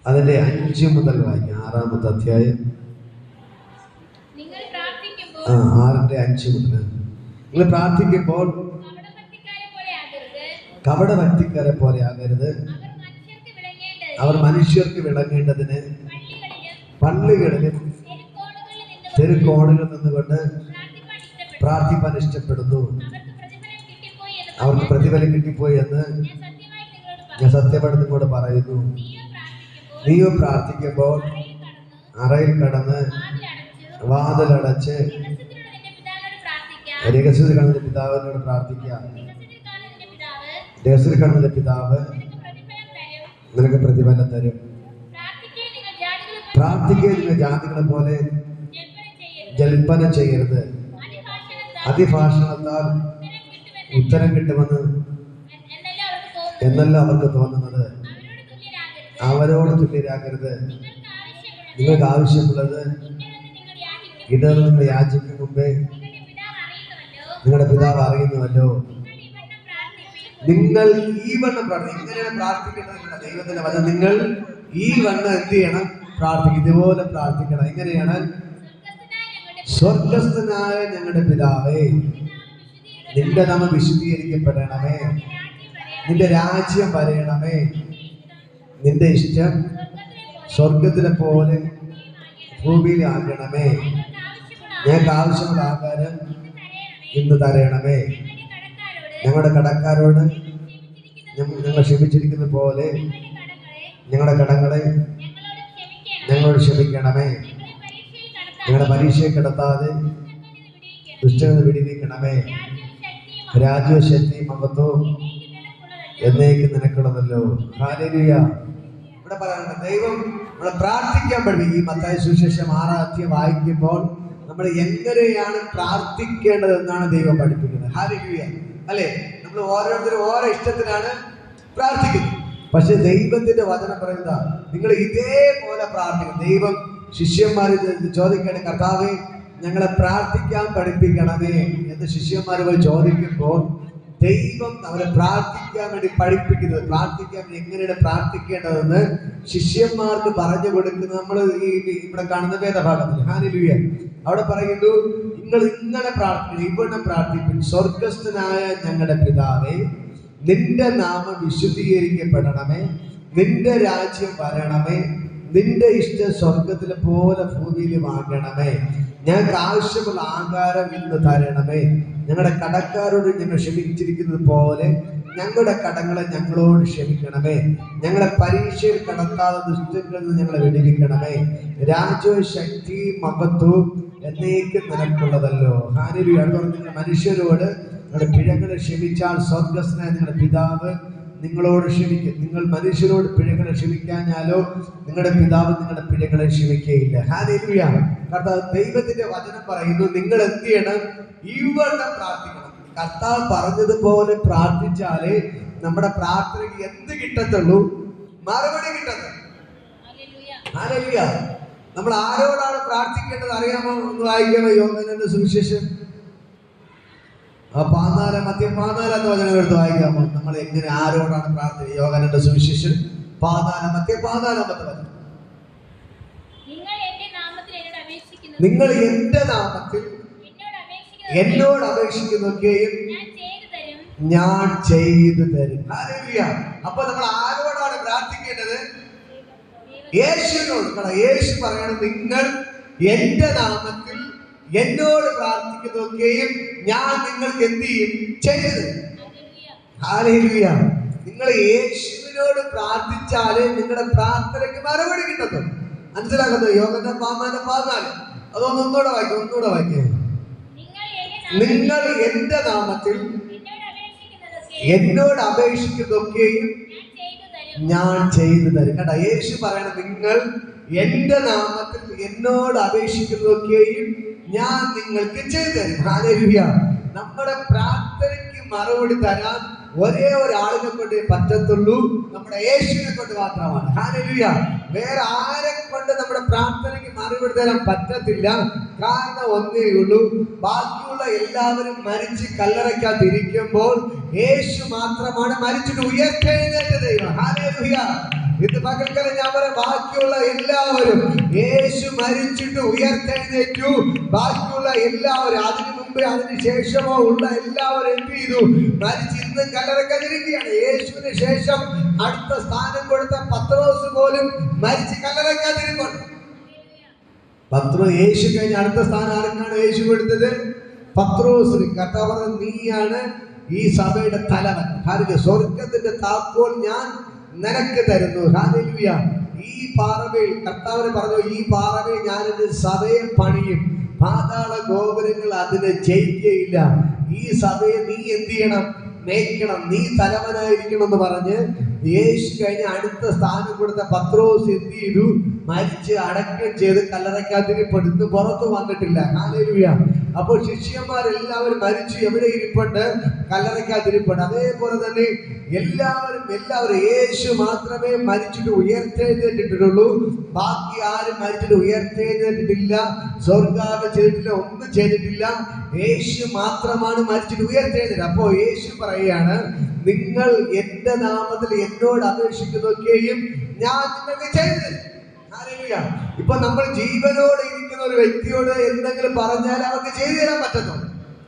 അതിന്റെ 5 മുതൽ വായിക്കാം. 6-ാമത്തെ അധ്യായം 6-ന്റെ 5 മുതൽ. നിങ്ങൾ പ്രാർത്ഥിക്കുമ്പോൾ കപടഭക്തിക്കാരെ പോലെ ആകരുത്. അവർ മനുഷ്യർക്ക് വിളങ്ങേണ്ടതിന് പള്ളികളിലും തെരുക്കോണുകളിൽ നിന്നുകൊണ്ട് പ്രാർത്ഥിപ്പാൻ ഇഷ്ടപ്പെടുന്നു. അവർക്ക് പ്രതിഫലം കിട്ടിപ്പോയി എന്ന് ഞാൻ സത്യമായിട്ട് നിങ്ങളോട് പറയുന്നു. നീയോ പ്രാർത്ഥിക്കുമ്പോൾ അറയിൽ കടന്ന് വാതിലടച്ച് രഹസ്യത്തിൽ കടന്ന പിതാവിനോട് പ്രാർത്ഥിക്കാം. രഹസ്യത്തിൽ കടന്ന പിതാവ് നിനക്ക് പ്രതിഫലം തരും. പ്രാർത്ഥിക്കുക നിങ്ങൾ ജാതികളെ പോലെ ജൽപ്പന ചെയ്യരുത്. അതിഭാഷണത്താൽ ഉത്തരം കിട്ടുമെന്ന് എന്നല്ല അവർക്ക് തോന്നുന്നത്. അവരോട് തുല്യരാകരുത്. നിങ്ങൾക്ക് ആവശ്യമുള്ളത് ഇതെന്ന് നിങ്ങൾ യാചിക്കും മുമ്പേ നിങ്ങളുടെ പിതാവ് അറിയുന്നുവല്ലോ. നിങ്ങൾ ഈ വണ്ണം പ്രാർത്ഥിക്കും. എങ്ങനെയാണ് പ്രാർത്ഥിക്കേണ്ടത്? നിങ്ങളുടെ ദൈവത്തിന്റെ വചനം നിങ്ങൾ ഈ വണ്ണം എന്ത് ചെയ്യണം? പ്രാർത്ഥിക്കും. ഇതുപോലെ പ്രാർത്ഥിക്കണം. എങ്ങനെയാണ്? സ്വർഗസ്ഥനായ ഞങ്ങളുടെ പിതാവേ, നിന്റെ നാമം വിശുദ്ധീകരിക്കപ്പെടണമേ, നിന്റെ രാജ്യം വരയണമേ, നിന്റെ ഇഷ്ടം സ്വർഗത്തിലെ പോലെ ഭൂമിയിലാകണമേ. ഞങ്ങൾക്ക് ആവശ്യമുള്ള ആഹാരം ഇന്ന് തരയണമേ. ഞങ്ങളുടെ കടക്കാരോട് ഞങ്ങൾ ക്ഷമിച്ചിരിക്കുന്ന പോലെ ഞങ്ങളുടെ കടങ്ങളെ ഞങ്ങളോട് ക്ഷമിക്കണമേ. ഞങ്ങളുടെ പരീക്ഷയെ കിടത്താതെ ദുഷ്ടനെ വിടിവിക്കണമേ. രാജ്യവും ശക്തിയും മഹത്വവും എന്നേക്ക് നിനക്കുള്ളതല്ലോ. ഹല്ലേലൂയ. ഇവിടെ പറയുന്നത് ദൈവം നമ്മളെ പ്രാർത്ഥിക്കാൻ പഠിപ്പിക്കും. ഈ മത്തായി സുവിശേഷം 6-ാം അധ്യായം വായിക്കുമ്പോൾ നമ്മൾ എങ്ങനെയാണ് പ്രാർത്ഥിക്കേണ്ടതെന്നാണ് ദൈവം പഠിപ്പിക്കുന്നത്. ഹല്ലേലൂയ. അല്ലേ? നമ്മൾ ഓരോരുത്തരും ഓരോ ഇഷ്ടത്തിനാണ് പ്രാർത്ഥിക്കുന്നത്. പക്ഷെ ദൈവത്തിന്റെ വചനം പറയുന്ന നിങ്ങൾ ഇതേപോലെ പ്രാർത്ഥിക്കണം. ദൈവം ശിഷ്യന്മാർ ചോദിക്കണേ, കർത്താവേ ഞങ്ങളെ പ്രാർത്ഥിക്കാൻ പഠിപ്പിക്കണമേ എന്ന് ശിഷ്യന്മാർ പോയി ചോദിക്കുമ്പോൾ ദൈവം അവരെ പ്രാർത്ഥിക്കാൻ വേണ്ടി പഠിപ്പിക്കുന്നത്, പ്രാർത്ഥിക്കാൻ വേണ്ടി എങ്ങനെയാണ് പ്രാർത്ഥിക്കേണ്ടതെന്ന് ശിഷ്യന്മാർക്ക് പറഞ്ഞു കൊടുക്കുന്നത് നമ്മൾ ഇവിടെ കാണുന്ന വേദഭാഗത്തിൽ. ഹല്ലേലൂയ. അവിടെ പറയുന്നു, നിങ്ങൾ ഇങ്ങനെ പ്രാർത്ഥിക്കണം, ഇവിടെ പ്രാർത്ഥിക്കും. സ്വർഗസ്ഥനായ ഞങ്ങളുടെ പിതാവേ, നിന്റെ നാമം വിശുദ്ധീകരിക്കപ്പെടണമേ, നിന്റെ രാജ്യം വരണമേ, നിന്റെ ഇഷ്ടം സ്വർഗത്തിലെ പോലെ ഭൂമിയിലും ആകണമേ. ഞങ്ങൾക്ക് ആവശ്യമുള്ള ആഹാരം ഇന്ന് തരണമേ. ഞങ്ങളുടെ കടക്കാരോട് ഞങ്ങൾ ക്ഷമിച്ചിരിക്കുന്നത് പോലെ ഞങ്ങളുടെ കടങ്ങളെ ഞങ്ങളോട് ക്ഷമിക്കണമേ. ഞങ്ങളെ പരീക്ഷയിൽ കടത്താതെ ദുഷ്ടങ്ങളിൽ നിന്ന് ഞങ്ങളെ വിടുവിക്കണമേ. രാജ്യവും ശക്തിയും മഹത്വവും എന്നേക്കും നിനക്കുള്ളതല്ലോ. ഹല്ലേലൂയ. നിങ്ങൾ മനുഷ്യരോട് നിങ്ങളുടെ പിഴകളെ ക്ഷമിച്ചാൽ സ്വർഗസ്ഥനായ നിങ്ങളുടെ പിതാവ് നിങ്ങളോട് ക്ഷമിക്കും. നിങ്ങൾ മനുഷ്യരോട് പിഴകളെ ക്ഷമിക്കാഞ്ഞാലോ നിങ്ങളുടെ പിതാവ് നിങ്ങളുടെ പിഴകളെ ക്ഷമിക്കുകയില്ല. ഹല്ലേലൂയ. കർത്താവ് ദൈവത്തിന്റെ വചനം പറയുന്നു, നിങ്ങൾ എന്ത് ചെയ്യണം? ഇവിടെ പ്രാർത്ഥിക്കണം. കർത്താവ് പറഞ്ഞതുപോലെ പ്രാർത്ഥിച്ചാലേ നമ്മുടെ പ്രാർത്ഥനയ്ക്ക് എന്ത് കിട്ടത്തുള്ളൂ? മറുപടി കിട്ടത്തുള്ളൂ. ഹല്ലേലൂയ. നമ്മൾ ആരോടാണ് പ്രാർത്ഥിക്കേണ്ടത് അറിയാമോ? ഒന്ന് വായിക്കാമോ? യോഹന്നാന്റെ സുവിശേഷം 14-ാമത്തെ വചനം എടുത്ത് വായിക്കാമോ? നമ്മൾ എങ്ങനെ ആരോടാണ് പ്രാർത്ഥന? യോഹന്നാന്റെ സുവിശേഷം 14-ാമത്തെ വചനം. നിങ്ങൾ എന്റെ നാമത്തിൽ എന്നോട് അപേക്ഷിക്കുന്നതൊക്കെയും ഞാൻ ചെയ്തു തരും. ഹല്ലേലൂയ. അപ്പൊ നമ്മൾ ആരോടാണ് പ്രാർത്ഥിക്കേണ്ടത്? യേശുവിനോട്. യേശു പറയണം, നിങ്ങൾ എന്റെ നാമത്തിൽ എന്നോട് പ്രാർത്ഥിക്കുന്നതൊക്കെയും ഞാൻ നിങ്ങൾക്ക് എന്ത് ചെയ്യും? ചെയ്തു. ഹല്ലേലൂയ. നിങ്ങൾ യേശുവിനോട് പ്രാർത്ഥിച്ചാലേ നിങ്ങളുടെ പ്രാർത്ഥനയ്ക്ക് മറുപടി കിട്ടുന്നു. മനസ്സിലാക്കുന്നു? യോഹന്നാൻ 14 അതൊന്നൂടെ വായിക്കേ. നിങ്ങൾ എന്റെ നാമത്തിൽ എന്നോട് അപേക്ഷിക്കുന്നതൊക്കെയും ഞാൻ ചെയ്തു തരും. കേട്ടോ? യേശു പറയണം, നിങ്ങൾ എന്റെ നാമത്തിൽ എന്നോട് അപേക്ഷിക്കുന്നതൊക്കെയും ഞാൻ നിങ്ങൾക്ക് ചെയ്തു തരും. ഹല്ലേലൂയ. നമ്മുടെ പ്രാർത്ഥനയ്ക്ക് മറുപടി തരാൻ ഒരേ ഒരാളിനെ കൊണ്ട് പറ്റത്തുള്ളൂ, നമ്മുടെ യേശുവിനെ കൊണ്ട് മാത്രമാണ്. ഹല്ലേലൂയ. വേറെ ആരെ കൊണ്ട് നമ്മുടെ പ്രാർത്ഥനയ്ക്ക് മറുപടി തരാൻ പറ്റത്തില്ല. കാരണം ഒന്നേ ഉള്ളൂ, ബാക്കിയുള്ള എല്ലാവരും മരിച്ച് കല്ലറയ്ക്കകത്തിരിക്കുമ്പോൾ യേശു മാത്രമാണ് മരിച്ചിട്ട് ഉയർത്തെഴുന്നേറ്റ ദൈവം. ഹല്ലേലൂയ. ഇത് പകൽക്കാലം ഞാൻ പറയാം, ബാക്കിയുള്ള എല്ലാവരും യേശു മരിച്ചിട്ട് ഉയർത്തെഴുന്നേറ്റു. ബാക്കിയുള്ള എല്ലാവരും അതിനു മുമ്പേ അതിന് ശേഷമോ ഉള്ള എല്ലാവരും എന്ത് ചെയ്തു? മരിച്ച് ഇന്നും കല്ലറയ്ക്കാതിരിക്കുകയാണ്. യേശുവിന് ശേഷം അടുത്ത സ്ഥാനം കൊടുത്ത പത്രോസ് പോലും മരിച്ച് കല്ലറയ്ക്കാതിരിക്കുന്നു. യേശു കഴിഞ്ഞ അടുത്ത സ്ഥാനം ആർക്കാണ് യേശു കൊടുത്തത്? പത്രോസിന്. കർത്താവ് പറഞ്ഞു, നീയാണ് ഈ സഭയുടെ തലവൻ. കാരണം സ്വർഗത്തിന്റെ താക്കോൽ ഞാൻ നിനക്ക് തരുന്നു. ഹല്ലേലൂയ. ഈ പാറമേൽ കർത്താവിന് പറഞ്ഞു, ഈ പാറമേൽ ഞാൻ എന്റെ സഭയെ പണിയും, പാതാള ഗോപുരങ്ങൾ അതിനെ ജയിക്കുകയില്ല. ഈ സഭയെ നീ എന്ത് ചെയ്യണം? മേയ്ക്കണം, നീ തലവനായിരിക്കണം എന്ന് പറഞ്ഞ് യേശു കഴിഞ്ഞ അടുത്ത സ്ഥാനം കൊടുത്ത പത്രോസ് എന്ത് ചെയ്തു? മരിച്ച് അടക്കം ചെയ്ത് കല്ലറയ്ക്കകത്തിരിപ്പെടുത്ത് പുറത്തു വന്നിട്ടില്ല. ഹല്ലേലൂയ. അപ്പോൾ ശിഷ്യന്മാരെല്ലാവരും മരിച്ചു എവിടെ ഇരിപ്പുണ്ട്? കല്ലറയ്ക്കകത്തിരിപ്പുണ്ട്. അതേപോലെ തന്നെ എല്ലാവരും യേശു മാത്രമേ മരിച്ചിട്ട് ഉയർത്തെഴുന്നേറ്റിട്ടുള്ളൂ. ബാക്കി ആരും മരിച്ചിട്ട് ഉയർത്തെഴുന്നേറ്റിട്ടില്ല, സ്വർഗ്ഗാരോഹണം ചെയ്തിട്ടില്ല, ഒന്നും ചെയ്തിട്ടില്ല. യേശു മാത്രമാണ് മരിച്ചിട്ട് ഉയർത്തെഴുന്നേറ്റത്. അപ്പോ യേശു പറയുകയാണ്, നിങ്ങൾ എന്റെ നാമത്തിൽ എന്നോട് അപേക്ഷിക്കുന്നതൊക്കെയും ഞാൻ നിങ്ങൾക്ക് ചെയ്തു തരും. ഇപ്പൊ നമ്മൾ ജീവനോട് ഇരിക്കുന്ന ഒരു വ്യക്തിയോട് എന്തെങ്കിലും പറഞ്ഞാൽ അവർക്ക് ചെയ്തു തരാൻ പറ്റുന്നു,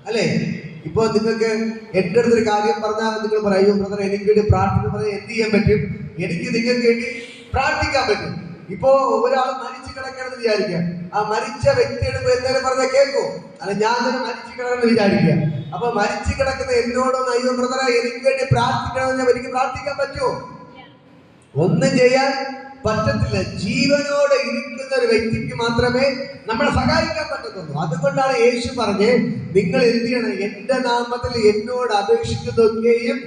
അല്ലേ? ഇപ്പൊ നിങ്ങൾക്ക് എന്റെ അടുത്തൊരു കാര്യം പറഞ്ഞാൽ നിങ്ങൾ പറയും, ബ്രദർ എനിക്ക് വേണ്ടി പ്രാർത്ഥന പറഞ്ഞാൽ എന്ത് ചെയ്യാൻ പറ്റും? എനിക്ക് നിങ്ങൾക്ക് വേണ്ടി പ്രാർത്ഥിക്കാൻ പറ്റും. ഇപ്പോ ഒരാൾ മരിച്ചു കിടക്കണമെന്ന് വിചാരിക്കാം, ആ മരിച്ച വ്യക്തിയുടെ എന്തെങ്കിലും പറഞ്ഞാൽ കേൾക്കും, അല്ല ഞാൻ തന്നെ മരിച്ചു കിടക്കണമെന്ന് വിചാരിക്കുക. അപ്പൊ മരിച്ചു കിടക്കുന്ന എന്നോടൊന്ന്, അയ്യോ ബ്രദറെ എനിക്ക് വേണ്ടി പ്രാർത്ഥിക്കണമെന്ന് എനിക്ക് പ്രാർത്ഥിക്കാൻ പറ്റുമോ? ഒന്നും ചെയ്യാൻ പറ്റത്തില്ല. ജീവനോടെ ഇരിക്കുന്ന ഒരു വ്യക്തിക്ക് മാത്രമേ നമ്മളെ സഹായിക്കാൻ പറ്റത്തുള്ളൂ. അതുകൊണ്ടാണ് യേശു പറഞ്ഞ്, നിങ്ങൾ എന്ത് ചെയ്യണം? എന്റെ നാമത്തിൽ എന്നോട് അപേക്ഷിക്കുന്നതൊക്കെയും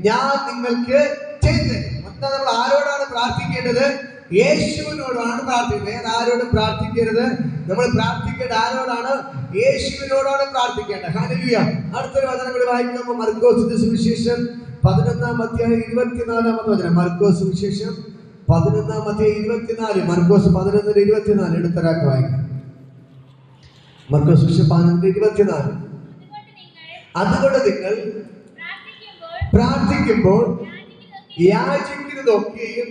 ഞാൻ നിങ്ങൾക്ക് ചെയ്തു തരും. എന്താ, നമ്മൾ ആരോടാണ് പ്രാർത്ഥിക്കേണ്ടത്? യേശുവിനോടാണ് പ്രാർത്ഥിക്കുന്നത്. വേറെ ആരോടും പ്രാർത്ഥിക്കരുത്. നമ്മൾ പ്രാർത്ഥിക്കേണ്ട ആരോടാണ്? യേശുവിനോടാണ് പ്രാർത്ഥിക്കേണ്ടത്. ഹല്ലേലൂയ. അടുത്തൊരു വചനം കൂടി വായിക്കുമ്പോൾ മർക്കോസിന്റെ സുവിശേഷം 11-ാം അധ്യായം 24-ാമത്തെ വചനം. മർക്കോസ് സുവിശേഷം 11-ാം അധ്യായം 24. മർക്കോസ് 11:24 എടുത്തൊരാൾക്ക് വായിക്കാം. മർക്കോസ് സുവിശേഷം 11:24. അതുകൊണ്ട് നിങ്ങൾ പ്രാർത്ഥിക്കുമ്പോൾ യാചിക്കുന്നതൊക്കെയും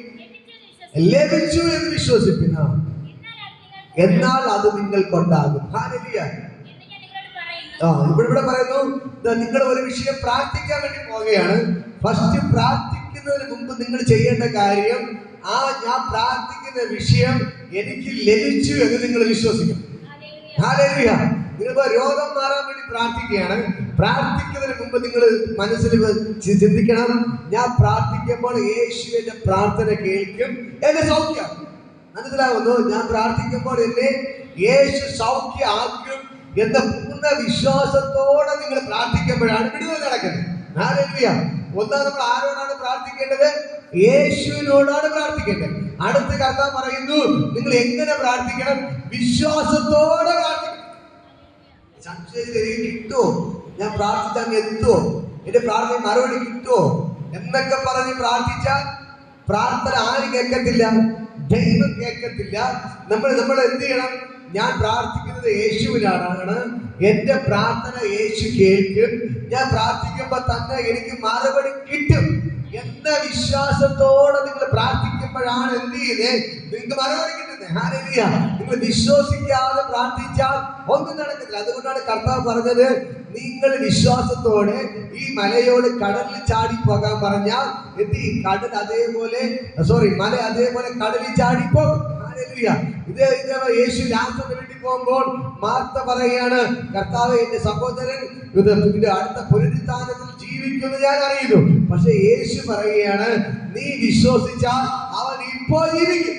ലഭിച്ചു എന്ന് വിശ്വസിപ്പിന, എന്നാൽ അത് നിങ്ങൾക്കുണ്ടാകും. ഹല്ലേലൂയ. ഇവിടെ പറയുന്നു, നിങ്ങൾ ഒരു വിഷയം പ്രാർത്ഥിക്കാൻ വേണ്ടി പോവുകയാണ്. ഫസ്റ്റ് പ്രാർത്ഥിക്കുന്നതിന് മുമ്പ് നിങ്ങൾ ചെയ്യേണ്ട കാര്യം, ഞാൻ പ്രാർത്ഥിക്കുന്ന വിഷയം എനിക്ക് ലഭിച്ചു എന്ന് നിങ്ങൾ വിശ്വസിക്കണം. ഹല്ലേലൂയ. നിങ്ങളിപ്പോ രോഗം മാറാൻ വേണ്ടി പ്രാർത്ഥിക്കുകയാണ്. പ്രാർത്ഥിക്കുന്നതിന് മുമ്പ് നിങ്ങൾ മനസ്സിൽ ചിന്തിക്കണം, ഞാൻ പ്രാർത്ഥിക്കുമ്പോൾ യേശുവിന്റെ പ്രാർത്ഥന കേൾക്കും, എന്നെ സൗഖ്യം. മനസ്സിലാവുന്നു? ഞാൻ പ്രാർത്ഥിക്കുമ്പോൾ എന്നെ യേശു സൗഖ്യമാക്കും എന്ന പൂർണ്ണ വിശ്വാസത്തോടെ നിങ്ങൾ പ്രാർത്ഥിക്കുമ്പോഴാണ് വിടുതൽ നടക്കുന്നത്. ഹല്ലേലൂയ. ഒന്നാം നമ്മൾ ആരോടാണ് പ്രാർത്ഥിക്കേണ്ടത്? യേശുവിനോടാണ് പ്രാർത്ഥിക്കേണ്ടത്. അടുത്ത കർത്താവ് പറയുന്നു, നിങ്ങൾ എങ്ങനെ പ്രാർത്ഥിക്കണം? വിശ്വാസത്തോടെ പ്രാർത്ഥിക്കണം. സംശയം കിട്ടുമോ? ഞാൻ പ്രാർത്ഥിച്ചാൽ എത്തുമോ? എന്റെ പ്രാർത്ഥന മറുപടി കിട്ടുമോ എന്നൊക്കെ പറഞ്ഞ് പ്രാർത്ഥിച്ചാൽ പ്രാർത്ഥന ആരും കേൾക്കത്തില്ല, ദൈവം കേൾക്കത്തില്ല. നമ്മൾ എന്ത് ചെയ്യണം? ഞാൻ പ്രാർത്ഥിക്കുന്നത് യേശുവിനാണ്, എന്റെ പ്രാർത്ഥന യേശു കേൾക്കും, ഞാൻ പ്രാർത്ഥിക്കുമ്പോ തന്നെ എനിക്ക് മറുപടി കിട്ടും എന്ന വിശ്വാസത്തോടെ നിങ്ങൾ പ്രാർത്ഥിക്കുമ്പോഴാണ് എന്ത് ചെയ്യുന്നത്? നിങ്ങൾക്ക് മറുപടി കിട്ടുന്നത്. ഹല്ലേലൂയ. നിങ്ങൾ വിശ്വസിക്കാതെ പ്രാർത്ഥിച്ചാൽ ഒന്നും നടക്കത്തില്ല. അതുകൊണ്ടാണ് കർത്താവ് പറഞ്ഞത്, നിങ്ങൾ വിശ്വാസത്തോടെ ഈ മലയോട് കടലിൽ ചാടി പോകാൻ പറഞ്ഞാൽ കടൽ അതേപോലെ മല അതേപോലെ കടലിൽ ചാടിപ്പോകും. ഇത് യേശു ലാസറിന്റെ വീട്ടിൽ പോകുമ്പോൾ മാർത്ത പറയുകയാണ്, കർത്താവ് എന്റെ സഹോദരൻ അടുത്ത പുനരുത്ഥാനത്തിൽ ജീവിക്കുമെന്ന് ഞാൻ അറിയുന്നു. പക്ഷെ യേശു പറയുകയാണ്, നീ വിശ്വസിച്ചാൽ അവൻ ഇപ്പോൾ ജീവിക്കും.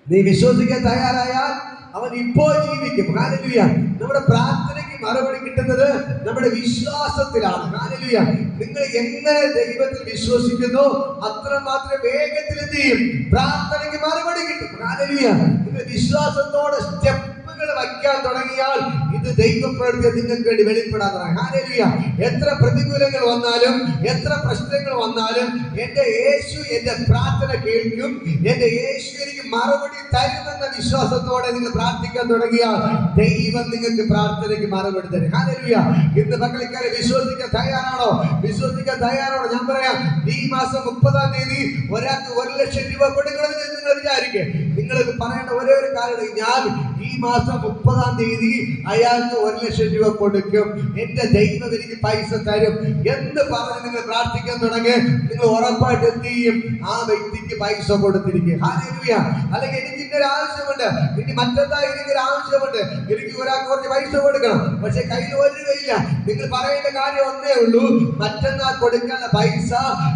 നീ വിശ്വസിക്കാൻ തയ്യാറായാൽ അവൻ ഇപ്പോൾ ജീവിക്കും. ഹല്ലേലൂയ. നമ്മുടെ പ്രാർത്ഥനയ്ക്ക് മറുപടി കിട്ടുന്നത് നമ്മുടെ വിശ്വാസത്തിലാണ്. ഹല്ലേലൂയ. നിങ്ങൾ എങ്ങനെ ദൈവത്തിൽ വിശ്വസിക്കുന്നു അത്രമാത്രം വേഗത്തിൽ എന്ത് ചെയ്യും? പ്രാർത്ഥനയ്ക്ക് മറുപടി കിട്ടും. ഹല്ലേലൂയ. നിങ്ങൾ വിശ്വാസത്തോടെ സ്റ്റെപ്പുകൾ വയ്ക്കാൻ തുടങ്ങിയാൽ ഇത് ദൈവപ്രവൃത്തി നിങ്ങൾക്ക് വേണ്ടി വെളിപ്പെടാൻ തുടങ്ങി. ഹല്ലേലൂയ. എത്ര പ്രതികൂലങ്ങൾ വന്നാലും എത്ര പ്രശ്നങ്ങൾ വന്നാലും എന്റെ യേശു എന്റെ പ്രാർത്ഥന കേൾക്കും, എന്റെ യേശു എനിക്ക് മറുപടി തരുമെന്ന വിശ്വാസത്തോടെ നിങ്ങൾ പ്രാർത്ഥിക്കാൻ തുടങ്ങിയാൽ ദൈവം നിങ്ങൾക്ക് പ്രാർത്ഥനയ്ക്ക് മറുപടി തരും. ഹല്ലേലൂയ. ഇന്ന് പകൽക്കാലം വിശ്വസിക്കാൻ തയ്യാറാണോ? വിശ്വസിക്കാൻ തയ്യാറാണോ? ഞാൻ പറയാം, ഈ മാസം 30-ാം തീയതി ഒരാൾക്ക് 1,00,000 രൂപ കൊടുക്കണമെന്ന് നിങ്ങൾ വിചാരിക്കുക. നിങ്ങൾ പറയേണ്ട ഒരേ ഒരു കാര്യം, ഞാൻ ഈ മാസം 30-ാം തീയതി അയാൾക്ക് 1,00,000 രൂപ കൊടുക്കും, എന്റെ ദൈവം എനിക്ക് പൈസ തരും എന്ന് പറഞ്ഞ് നിങ്ങൾ പ്രാർത്ഥിക്കാൻ തുടങ്ങി. നിങ്ങൾ ഉറപ്പായിട്ട് എന്ത് ചെയ്യും? ആ വ്യക്തിക്ക് പൈസ കൊടുത്തിരിക്കും. ഹല്ലേലൂയ. അല്ലെങ്കിൽ എനിക്ക് ഇന്നൊരു ആവശ്യമുണ്ട്, ഇനി മറ്റെന്താ എനിക്കൊരു ആവശ്യമുണ്ട്, എനിക്ക് ഒരാൾക്ക് കുറച്ച് പൈസ കൊടുക്കണം, പക്ഷെ കയ്യിൽ ഒരു രൂപയില്ല. നിങ്ങൾ പറയേണ്ട കാര്യം ഒന്നേ ഉള്ളൂ, മറ്റന്നാൾ കൊടുക്കേണ്ട പൈസ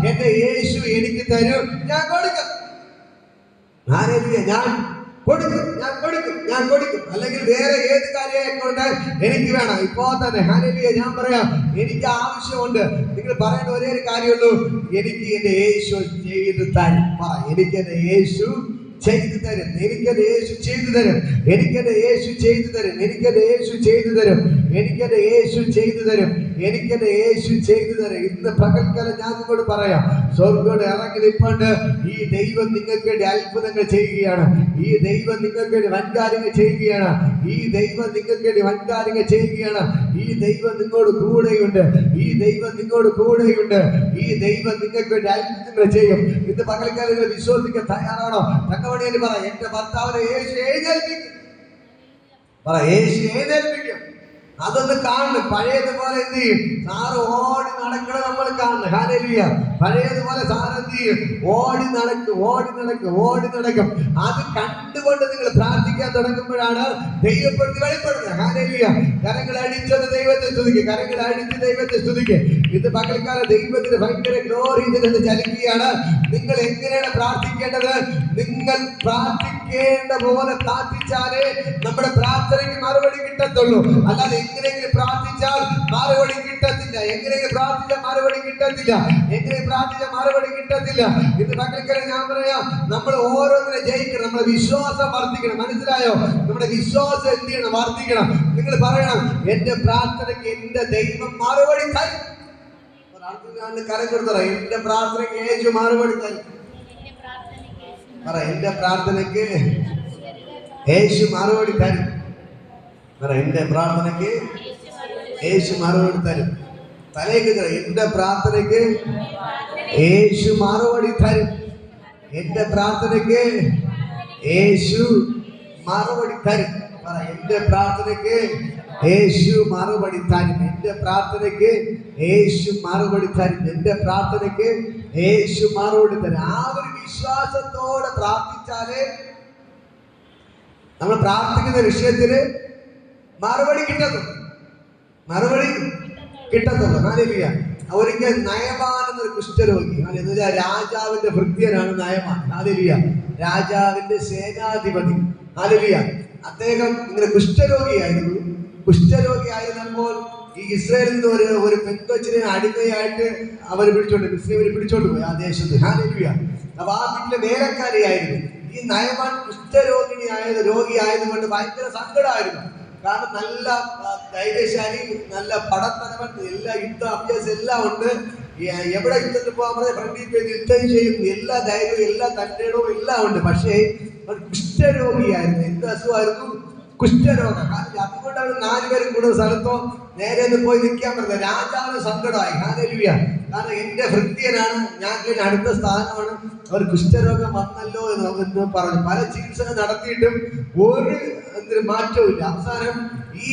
എന്റെ യേശു എനിക്ക് തരും, ഞാൻ കൊടുക്കും. ഹല്ലേലൂയ. ഞാൻ കൊടുക്കും. അല്ലെങ്കിൽ വേറെ ഏത് കാര്യമായിക്കൊണ്ട് എനിക്ക് വേണം ഇപ്പോൾ തന്നെ. ഹല്ലേലൂയ. ഞാൻ പറയാം, എനിക്ക് ആവശ്യമുണ്ട്. നിങ്ങൾ പറയേണ്ട ഒരേ ഒരു കാര്യമുള്ളൂ, എനിക്ക് എന്റെ യേശു ചെയ്ത് തരും. എനിക്ക് എന്റെ യേശു ചെയ്തു തരും, എനിക്കെന്റെ യേശു ചെയ്തു തരും, എനിക്കെന്റെ യേശു ചെയ്തു തരും, എനിക്കെന്റെ യേശു ചെയ്തു തരും, എനിക്കെന്റെ യേശു ചെയ്തു തരും, എനിക്കെന്റെ യേശു ചെയ്തു തരും. ഇന്ന് പകൽക്കാലം ഞാൻ നിങ്ങളോട് പറയാം, സ്വർഗ്ഗത്തോട് ഇറങ്ങി നിൽപ്പുണ്ട്. ഈ ദൈവം നിങ്ങൾക്ക് വേണ്ടി അത്ഭുതങ്ങൾ ചെയ്യുകയാണ്. ഈ ദൈവം നിങ്ങൾക്ക് വേണ്ടി വൻകാര്യങ്ങൾ ചെയ്യുകയാണ്. ഈ ദൈവം നിങ്ങൾക്ക് വേണ്ടി വൻകാര്യങ്ങൾ ചെയ്യുകയാണ്. ഈ ദൈവം നിങ്ങളോട് കൂടെയുണ്ട്. ഈ ദൈവം നിങ്ങളോട് കൂടെയുണ്ട്. ഈ ദൈവം നിങ്ങൾക്ക് വേണ്ടി അത്ഭുതങ്ങൾ ചെയ്യും. ഇന്ന് പകൽക്കാലം നിങ്ങൾ വിശ്വസിക്കാൻ തയ്യാറാണോ? തക്കവണ്ണം പറ, എന്റെ ഭർത്താവിനെ യേശു എഴുന്നേൽപ്പിക്കും. പറ, യേശു എഴുന്നേൽപ്പിക്കും. അതൊന്ന് കാണണം. പഴയതുപോലെ എന്ത് ചെയ്യും? സാറ് ഓടി നടക്കണം, നമ്മൾ കാണണം. ഹല്ലേലൂയ. പഴയതുപോലെ സാറ് എന്ത് ചെയ്യും? ഓടി നടക്കും. അത് കണ്ടുകൊണ്ട് നിങ്ങൾ പ്രാർത്ഥിക്കാൻ തുടങ്ങുമ്പോഴാണ് ദൈവപ്രവൃത്തി വെളിപ്പെടുന്നത്. ഹല്ലേലൂയ. കരങ്ങൾ അടിച്ചത് ദൈവത്തെ സ്തുതിക്കുക, കരങ്ങൾ അടിച്ച് ദൈവത്തെ സ്തുതിക്കുക. ഇത് പകൽക്കാലം ദൈവത്തിന് ഭയങ്കര ഗ്ലോറി ഇതിന് ചലിക്കുകയാണ്. നിങ്ങൾ എങ്ങനെയാണ് പ്രാർത്ഥിക്കേണ്ടത്? നിങ്ങൾ പ്രാർത്ഥിക്കേണ്ട പോലെ പ്രാർത്ഥിച്ചാലേ നമ്മുടെ പ്രാർത്ഥനയ്ക്ക് മറുപടി കിട്ടത്തുള്ളൂ. അല്ലാതെ എങ്ങനെയെങ്കിലും പ്രാർത്ഥിച്ചാൽ മറുപടി കിട്ടത്തില്ല. എങ്ങനെയെങ്കിലും പ്രാർത്ഥിച്ചാൽ മറുപടി കിട്ടത്തില്ല. ഇത് പകൽക്കാലം ഞാൻ പറയാം, നമ്മൾ ഓരോന്നിനെ ജയിക്കണം. നമ്മുടെ വിശ്വാസം വർദ്ധിക്കണം. മനസ്സിലായോ? നമ്മുടെ വിശ്വാസം എന്ത് ചെയ്യണം? വർദ്ധിക്കണം. നിങ്ങൾ പറയണം, എന്റെ പ്രാർത്ഥനയ്ക്ക് എന്റെ ദൈവം മറുപടി തരും. കരം കൊടുത്തറ, എന്റെ പ്രാർത്ഥനയ്ക്ക് യേശു മറുപടി തരും. പറ, എന്റെ പ്രാർത്ഥനയ്ക്ക് യേശു മറുപടി തരും. പറ, എന്റെ പ്രാർത്ഥനയ്ക്ക് യേശു മറുപടി തരും. തലേക്ക് തര, എന്റെ പ്രാർത്ഥനയ്ക്ക് യേശു മറുപടി തരും. എന്റെ പ്രാർത്ഥനയ്ക്ക് യേശു മറുപടി തരും. പറ, എന്റെ പ്രാർത്ഥനയ്ക്ക് യേശു മറുപടി തരും. എന്റെ പ്രാർത്ഥനയ്ക്ക് യേശു മറുപടി തരും. എന്റെ പ്രാർത്ഥനയ്ക്ക് യേശു മറുപടി തരും. ആ ഒരു വിശ്വാസത്തോടെ പ്രാർത്ഥിച്ചാലേ നമ്മൾ പ്രാർത്ഥിക്കുന്ന വിഷയത്തിന് മറുപടി കിട്ടത്തുള്ളൂ. ഹല്ലേലൂയ. ഒരിക്കൽ നയമാൻ എന്നൊരു കുഷ്ഠരോഗി, രാജാവിന്റെ ഭൃത്യനാണ് നയമാൻ. ഹല്ലേലൂയ. രാജാവിന്റെ സേനാധിപതി. ഹല്ലേലൂയ. അദ്ദേഹം ഇങ്ങനെ കുഷ്ഠരോഗിയായിരുന്നപ്പോൾ ഈ ഇസ്രായേലിൽ നിന്ന് ഒരു പെൺകൊച്ചിനെ അടിമയായിട്ട് അവർ പിടിച്ചോണ്ട് പോയി ആ ദേശത്ത്. ഹല്ലേലൂയ. അപ്പൊ ആ വീട്ടിലെ വേലക്കാരിയായിരുന്നു. ഈ നയമാൻ രോഗിയായതുകൊണ്ട് ഭയങ്കര സങ്കടമായിരുന്നു. കാരണം നല്ല ധൈര്യശാലി, നല്ല പടത്തലവൻ, എല്ലാ യുദ്ധ അഭ്യാസം എല്ലാം ഉണ്ട്. എവിടെ യുദ്ധത്തിൽ പോകാൻ പറഞ്ഞാൽ ഫ്രണ്ടിൽ പോയി യുദ്ധം ചെയ്യും. എല്ലാ ധൈര്യവും എല്ലാ തന്റേടവും എല്ലാം ഉണ്ട്. പക്ഷേ കുഷ്ഠരോഗിയായിരുന്നു. എന്ത് അസുഖമായിരുന്നു? കുഷ്ഠരോഗം. അതുകൊണ്ട് അവർ 4 പേരും കൂടുന്ന സ്ഥലത്തോ നേരെ പോയി നിൽക്കാൻ പറഞ്ഞത്. രാജാവിന് സങ്കടമായി. ഹല്ലേലൂയ. കാരണം എന്റെ ഭൃത്യനാണ്, ഞാൻ അടുത്ത സ്ഥാനമാണ്, അവർ കുഷ്ഠരോഗം വന്നല്ലോ എന്ന് പറഞ്ഞു. പല ചികിത്സകൾ നടത്തിയിട്ടും ഒരു മാറ്റവും ഇല്ല. അവസാനം ഈ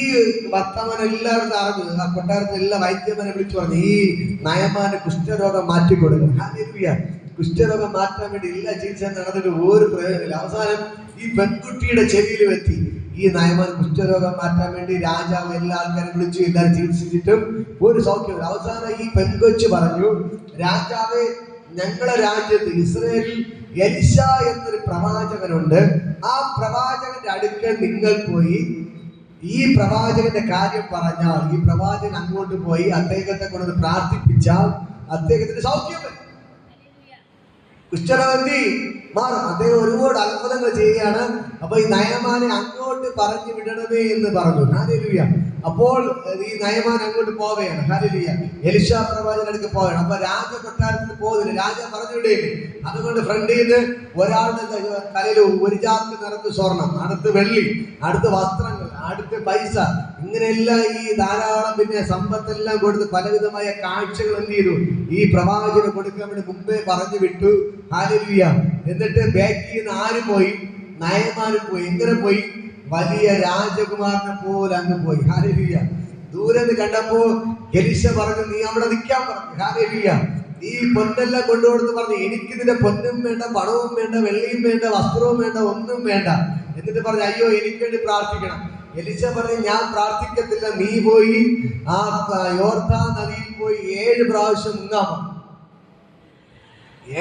വർത്തമാനം എല്ലാവരും അറിഞ്ഞു. ആ കൊട്ടാരത്തിൽ എല്ലാ വൈദ്യന്മാരെ വിളിച്ചു പറഞ്ഞു, ഈ നയമാന് കുഷ്ഠരോഗം മാറ്റിക്കൊടുക്കും. ഹല്ലേലൂയ. കുഷ്ഠരോഗം മാറ്റാൻ വേണ്ടി എല്ലാ ചികിത്സ നടന്നിട്ട് ഒരു പ്രയോജനമില്ല. അവസാനം ഈ പെൺകുട്ടിയുടെ ചെവിയിലും എത്തി. ഈ നയമാൻ കുഷ്ഠരോഗം മാറ്റാൻ വേണ്ടി രാജാവ് എല്ലാ ആൾക്കാരും വിളിച്ചു, എല്ലാവരും ചികിത്സിച്ചിട്ടും ഒരു സൗഖ്യമില്ല. അവസാനം ഈ പെൺകൊച്ചു പറഞ്ഞു, രാജാവേ, ഞങ്ങളുടെ രാജ്യത്ത് ഇസ്രായേലിൽ എലിശ എന്നൊരു പ്രവാചകനുണ്ട്. ആ പ്രവാചകന്റെ അടുക്കൽ നിങ്ങൾ പോയി ഈ പ്രവാചകന്റെ കാര്യം പറഞ്ഞാൽ, ഈ പ്രവാചകൻ അങ്ങോട്ട് പോയി അദ്ദേഹത്തെ കൊണ്ട് പ്രാർത്ഥിപ്പിച്ചാൽ അദ്ദേഹത്തിന് സൗഖ്യം വരും. കുഷ്ഠരോഗി മാറും. അദ്ദേഹം ഒരുപാട് അത്ഭുതങ്ങൾ ചെയ്യുകയാണ്. അപ്പൊ ഈ നയമാനെ അങ്ങോട്ട് പറഞ്ഞു വിടണമേ എന്ന് പറഞ്ഞു. ഹല്ലേലൂയ. അപ്പോൾ ഈ നയമാൻ അങ്ങോട്ട് പോവുകയാണ്. ഹല്ലേലൂയ. എലിശാ പ്രവാചകന്റെ അടുത്ത് പോവുകയാണ്. അപ്പൊ രാജകൊട്ടാരത്തിൽ പോകുന്നില്ല, രാജ പറഞ്ഞു വിടേണ്ടി. അതുകൊണ്ട് ഫ്രണ്ടിൽ നിന്ന് ഒരാളുടെ തലയിൽ ഒരു ചാക്ക് നിറച്ച് സ്വർണം, അടുത്ത് വെള്ളി, അടുത്ത് വസ്ത്രങ്ങൾ, അടുത്ത് പൈസ, ഇങ്ങനെയെല്ലാം ഈ ധാരാളം പിന്നെ സമ്പത്തെല്ലാം കൊടുത്ത് പലവിധമായ കാഴ്ചകൾ എന്ത് ചെയ്തു ഈ പ്രവാചകന് കൊടുക്കാൻ വേണ്ടി മുമ്പേ പറഞ്ഞു വിട്ടു. ഹല്ലേലൂയ. എന്നിട്ട് ബാക്കിൽ നിന്ന് ആര് പോയി? നയമാനും പോയി. എങ്ങനെ പോയി? വലിയ രാജകുമാരനെ പോലെ അങ്ങ് പോയി. ഹല്ലേലൂയ. ദൂരെ നിന്ന് കണ്ടപ്പോ എലീശ പറഞ്ഞു, നീ അവിടെ നിൽക്കാൻ പറഞ്ഞു. ഹല്ലേലൂയ. ഈ പൊന്നെല്ലാം കൊണ്ടുകൊടുത്ത് പറഞ്ഞു, എനിക്കിതിന്റെ പൊന്നും വേണ്ട, പണവും വേണ്ട, വെള്ളിയും വേണ്ട, വസ്ത്രവും വേണ്ട, ഒന്നും വേണ്ട. എന്നിട്ട് പറഞ്ഞു, അയ്യോ എനിക്ക് വേണ്ടി പ്രാർത്ഥിക്കണം. എലീശ പറഞ്ഞു, ഞാൻ പ്രാർത്ഥിക്കത്തില്ല, നീ പോയി ആ യോർദാൻ നദിയിൽ പോയി 7 പ്രാവശ്യം മുങ്ങാമോ.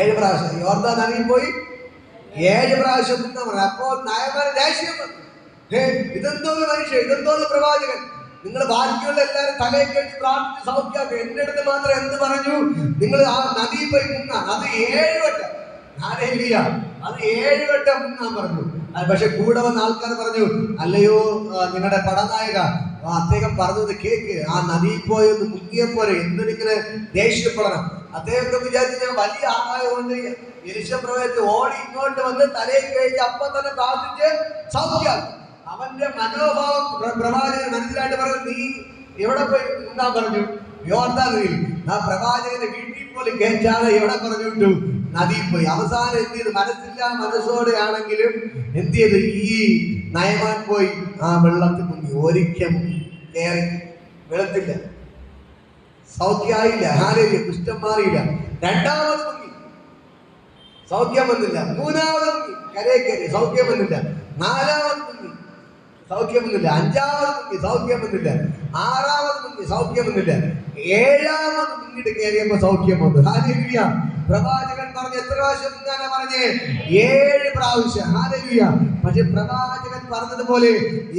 7 പ്രാവശ്യം യോർദാൻ നദിയിൽ പോയി 7 പ്രാവശ്യം മുങ്ങാൻ പറഞ്ഞു. അപ്പോൾ നയമാന് ദേഷ്യം വന്നു. ഇതെന്തോ മനുഷ്യൻ, ഇതെന്തോ പ്രവാചകൻ, നിങ്ങൾ ബാക്കിയുള്ള എല്ലാവരും തലയെ കെട്ടി പ്രാർത്ഥിച്ച് സൗഖ്യമാക്കുക, എന്റെ അടുത്ത് മാത്രം എന്ത് പറഞ്ഞു? നിങ്ങൾ ആ നദിയിൽ പോയി മുങ്ങാൻ. അത് 7 വട്ടം. ഹല്ലേലൂയ. അത് 7 വട്ടം മുങ്ങാൻ പറഞ്ഞു. പക്ഷെ കൂടെ വന്ന ആൾക്കാർ പറഞ്ഞു, അല്ലയോ നിങ്ങളുടെ പടനായക, അദ്ദേഹം പറഞ്ഞത് കേക്ക്, ആ നദിയിൽ പോയൊന്ന് മുങ്ങിയപ്പോലെ എന്തിനിങ്ങനെ ദേഷ്യപ്പെടണം? അദ്ദേഹത്തെ വിചാരിച്ച് ഞാൻ വലിയ ആളായതുകൊണ്ട് എലീശ പ്രവാചകൻ ഓടി ഇങ്ങോട്ട് വന്ന് തലയിൽ കഴിച്ച് അപ്പം തന്നെ പ്രാർത്ഥിച്ച് സൗഖ്യമാക്കി. അവന്റെ മനോഭാവം പ്രവാചകൻ മനസ്സിലായിട്ട് പറഞ്ഞു, നീ എവിടെ പോയി മുങ്ങാൻ പറഞ്ഞു? യോർദാൻ നദിയിൽ. ആ പ്രവാചകന്റെ വീട്ടിൽ പോലും കേട്ടാണ് എവിടെ പറഞ്ഞു വിട്ടു? നദിയിൽ പോയി. അവസാനം എന്ത് ചെയ്തു? മനസ്സില്ല മനസ്സോടെ ആണെങ്കിലും എന്ത് ചെയ്തു? ഈ നയമാൻ പോയി ആ വെള്ളത്തിൽ മുങ്ങി. ഒരിക്കൽ കയറി വെള്ളത്തില്ല, സൗഖ്യമായില്ല. ഹല്ലേലൂയ. കുഷ്ഠം മാറിയില്ല. 2ാമത് മുങ്ങി, സൗഖ്യം വന്നില്ല. 3ാമത് മുങ്ങി, കരയെ കയറി, സൗഖ്യം വന്നില്ല. 4ാമത് മുങ്ങി, സൗഖ്യം വന്നില്ല. 5ാമത് മുങ്ങി, സൗഖ്യം വന്നില്ല. 6ാമത് മുങ്ങി, സൗഖ്യം വന്നില്ല. 7ാമത് മുങ്ങിട്ട് കയറിയപ്പോ സൗഖ്യം വന്നു. ഹല്ലേലൂയ. പ്രവാചകൻ പറഞ്ഞു, എത്ര പ്രാവശ്യം മുങ്ങാനാ പറഞ്ഞേ? 7 പ്രാവശ്യം. ഹല്ലേലൂയ. പക്ഷെ പ്രവാചകൻ പറഞ്ഞതുപോലെ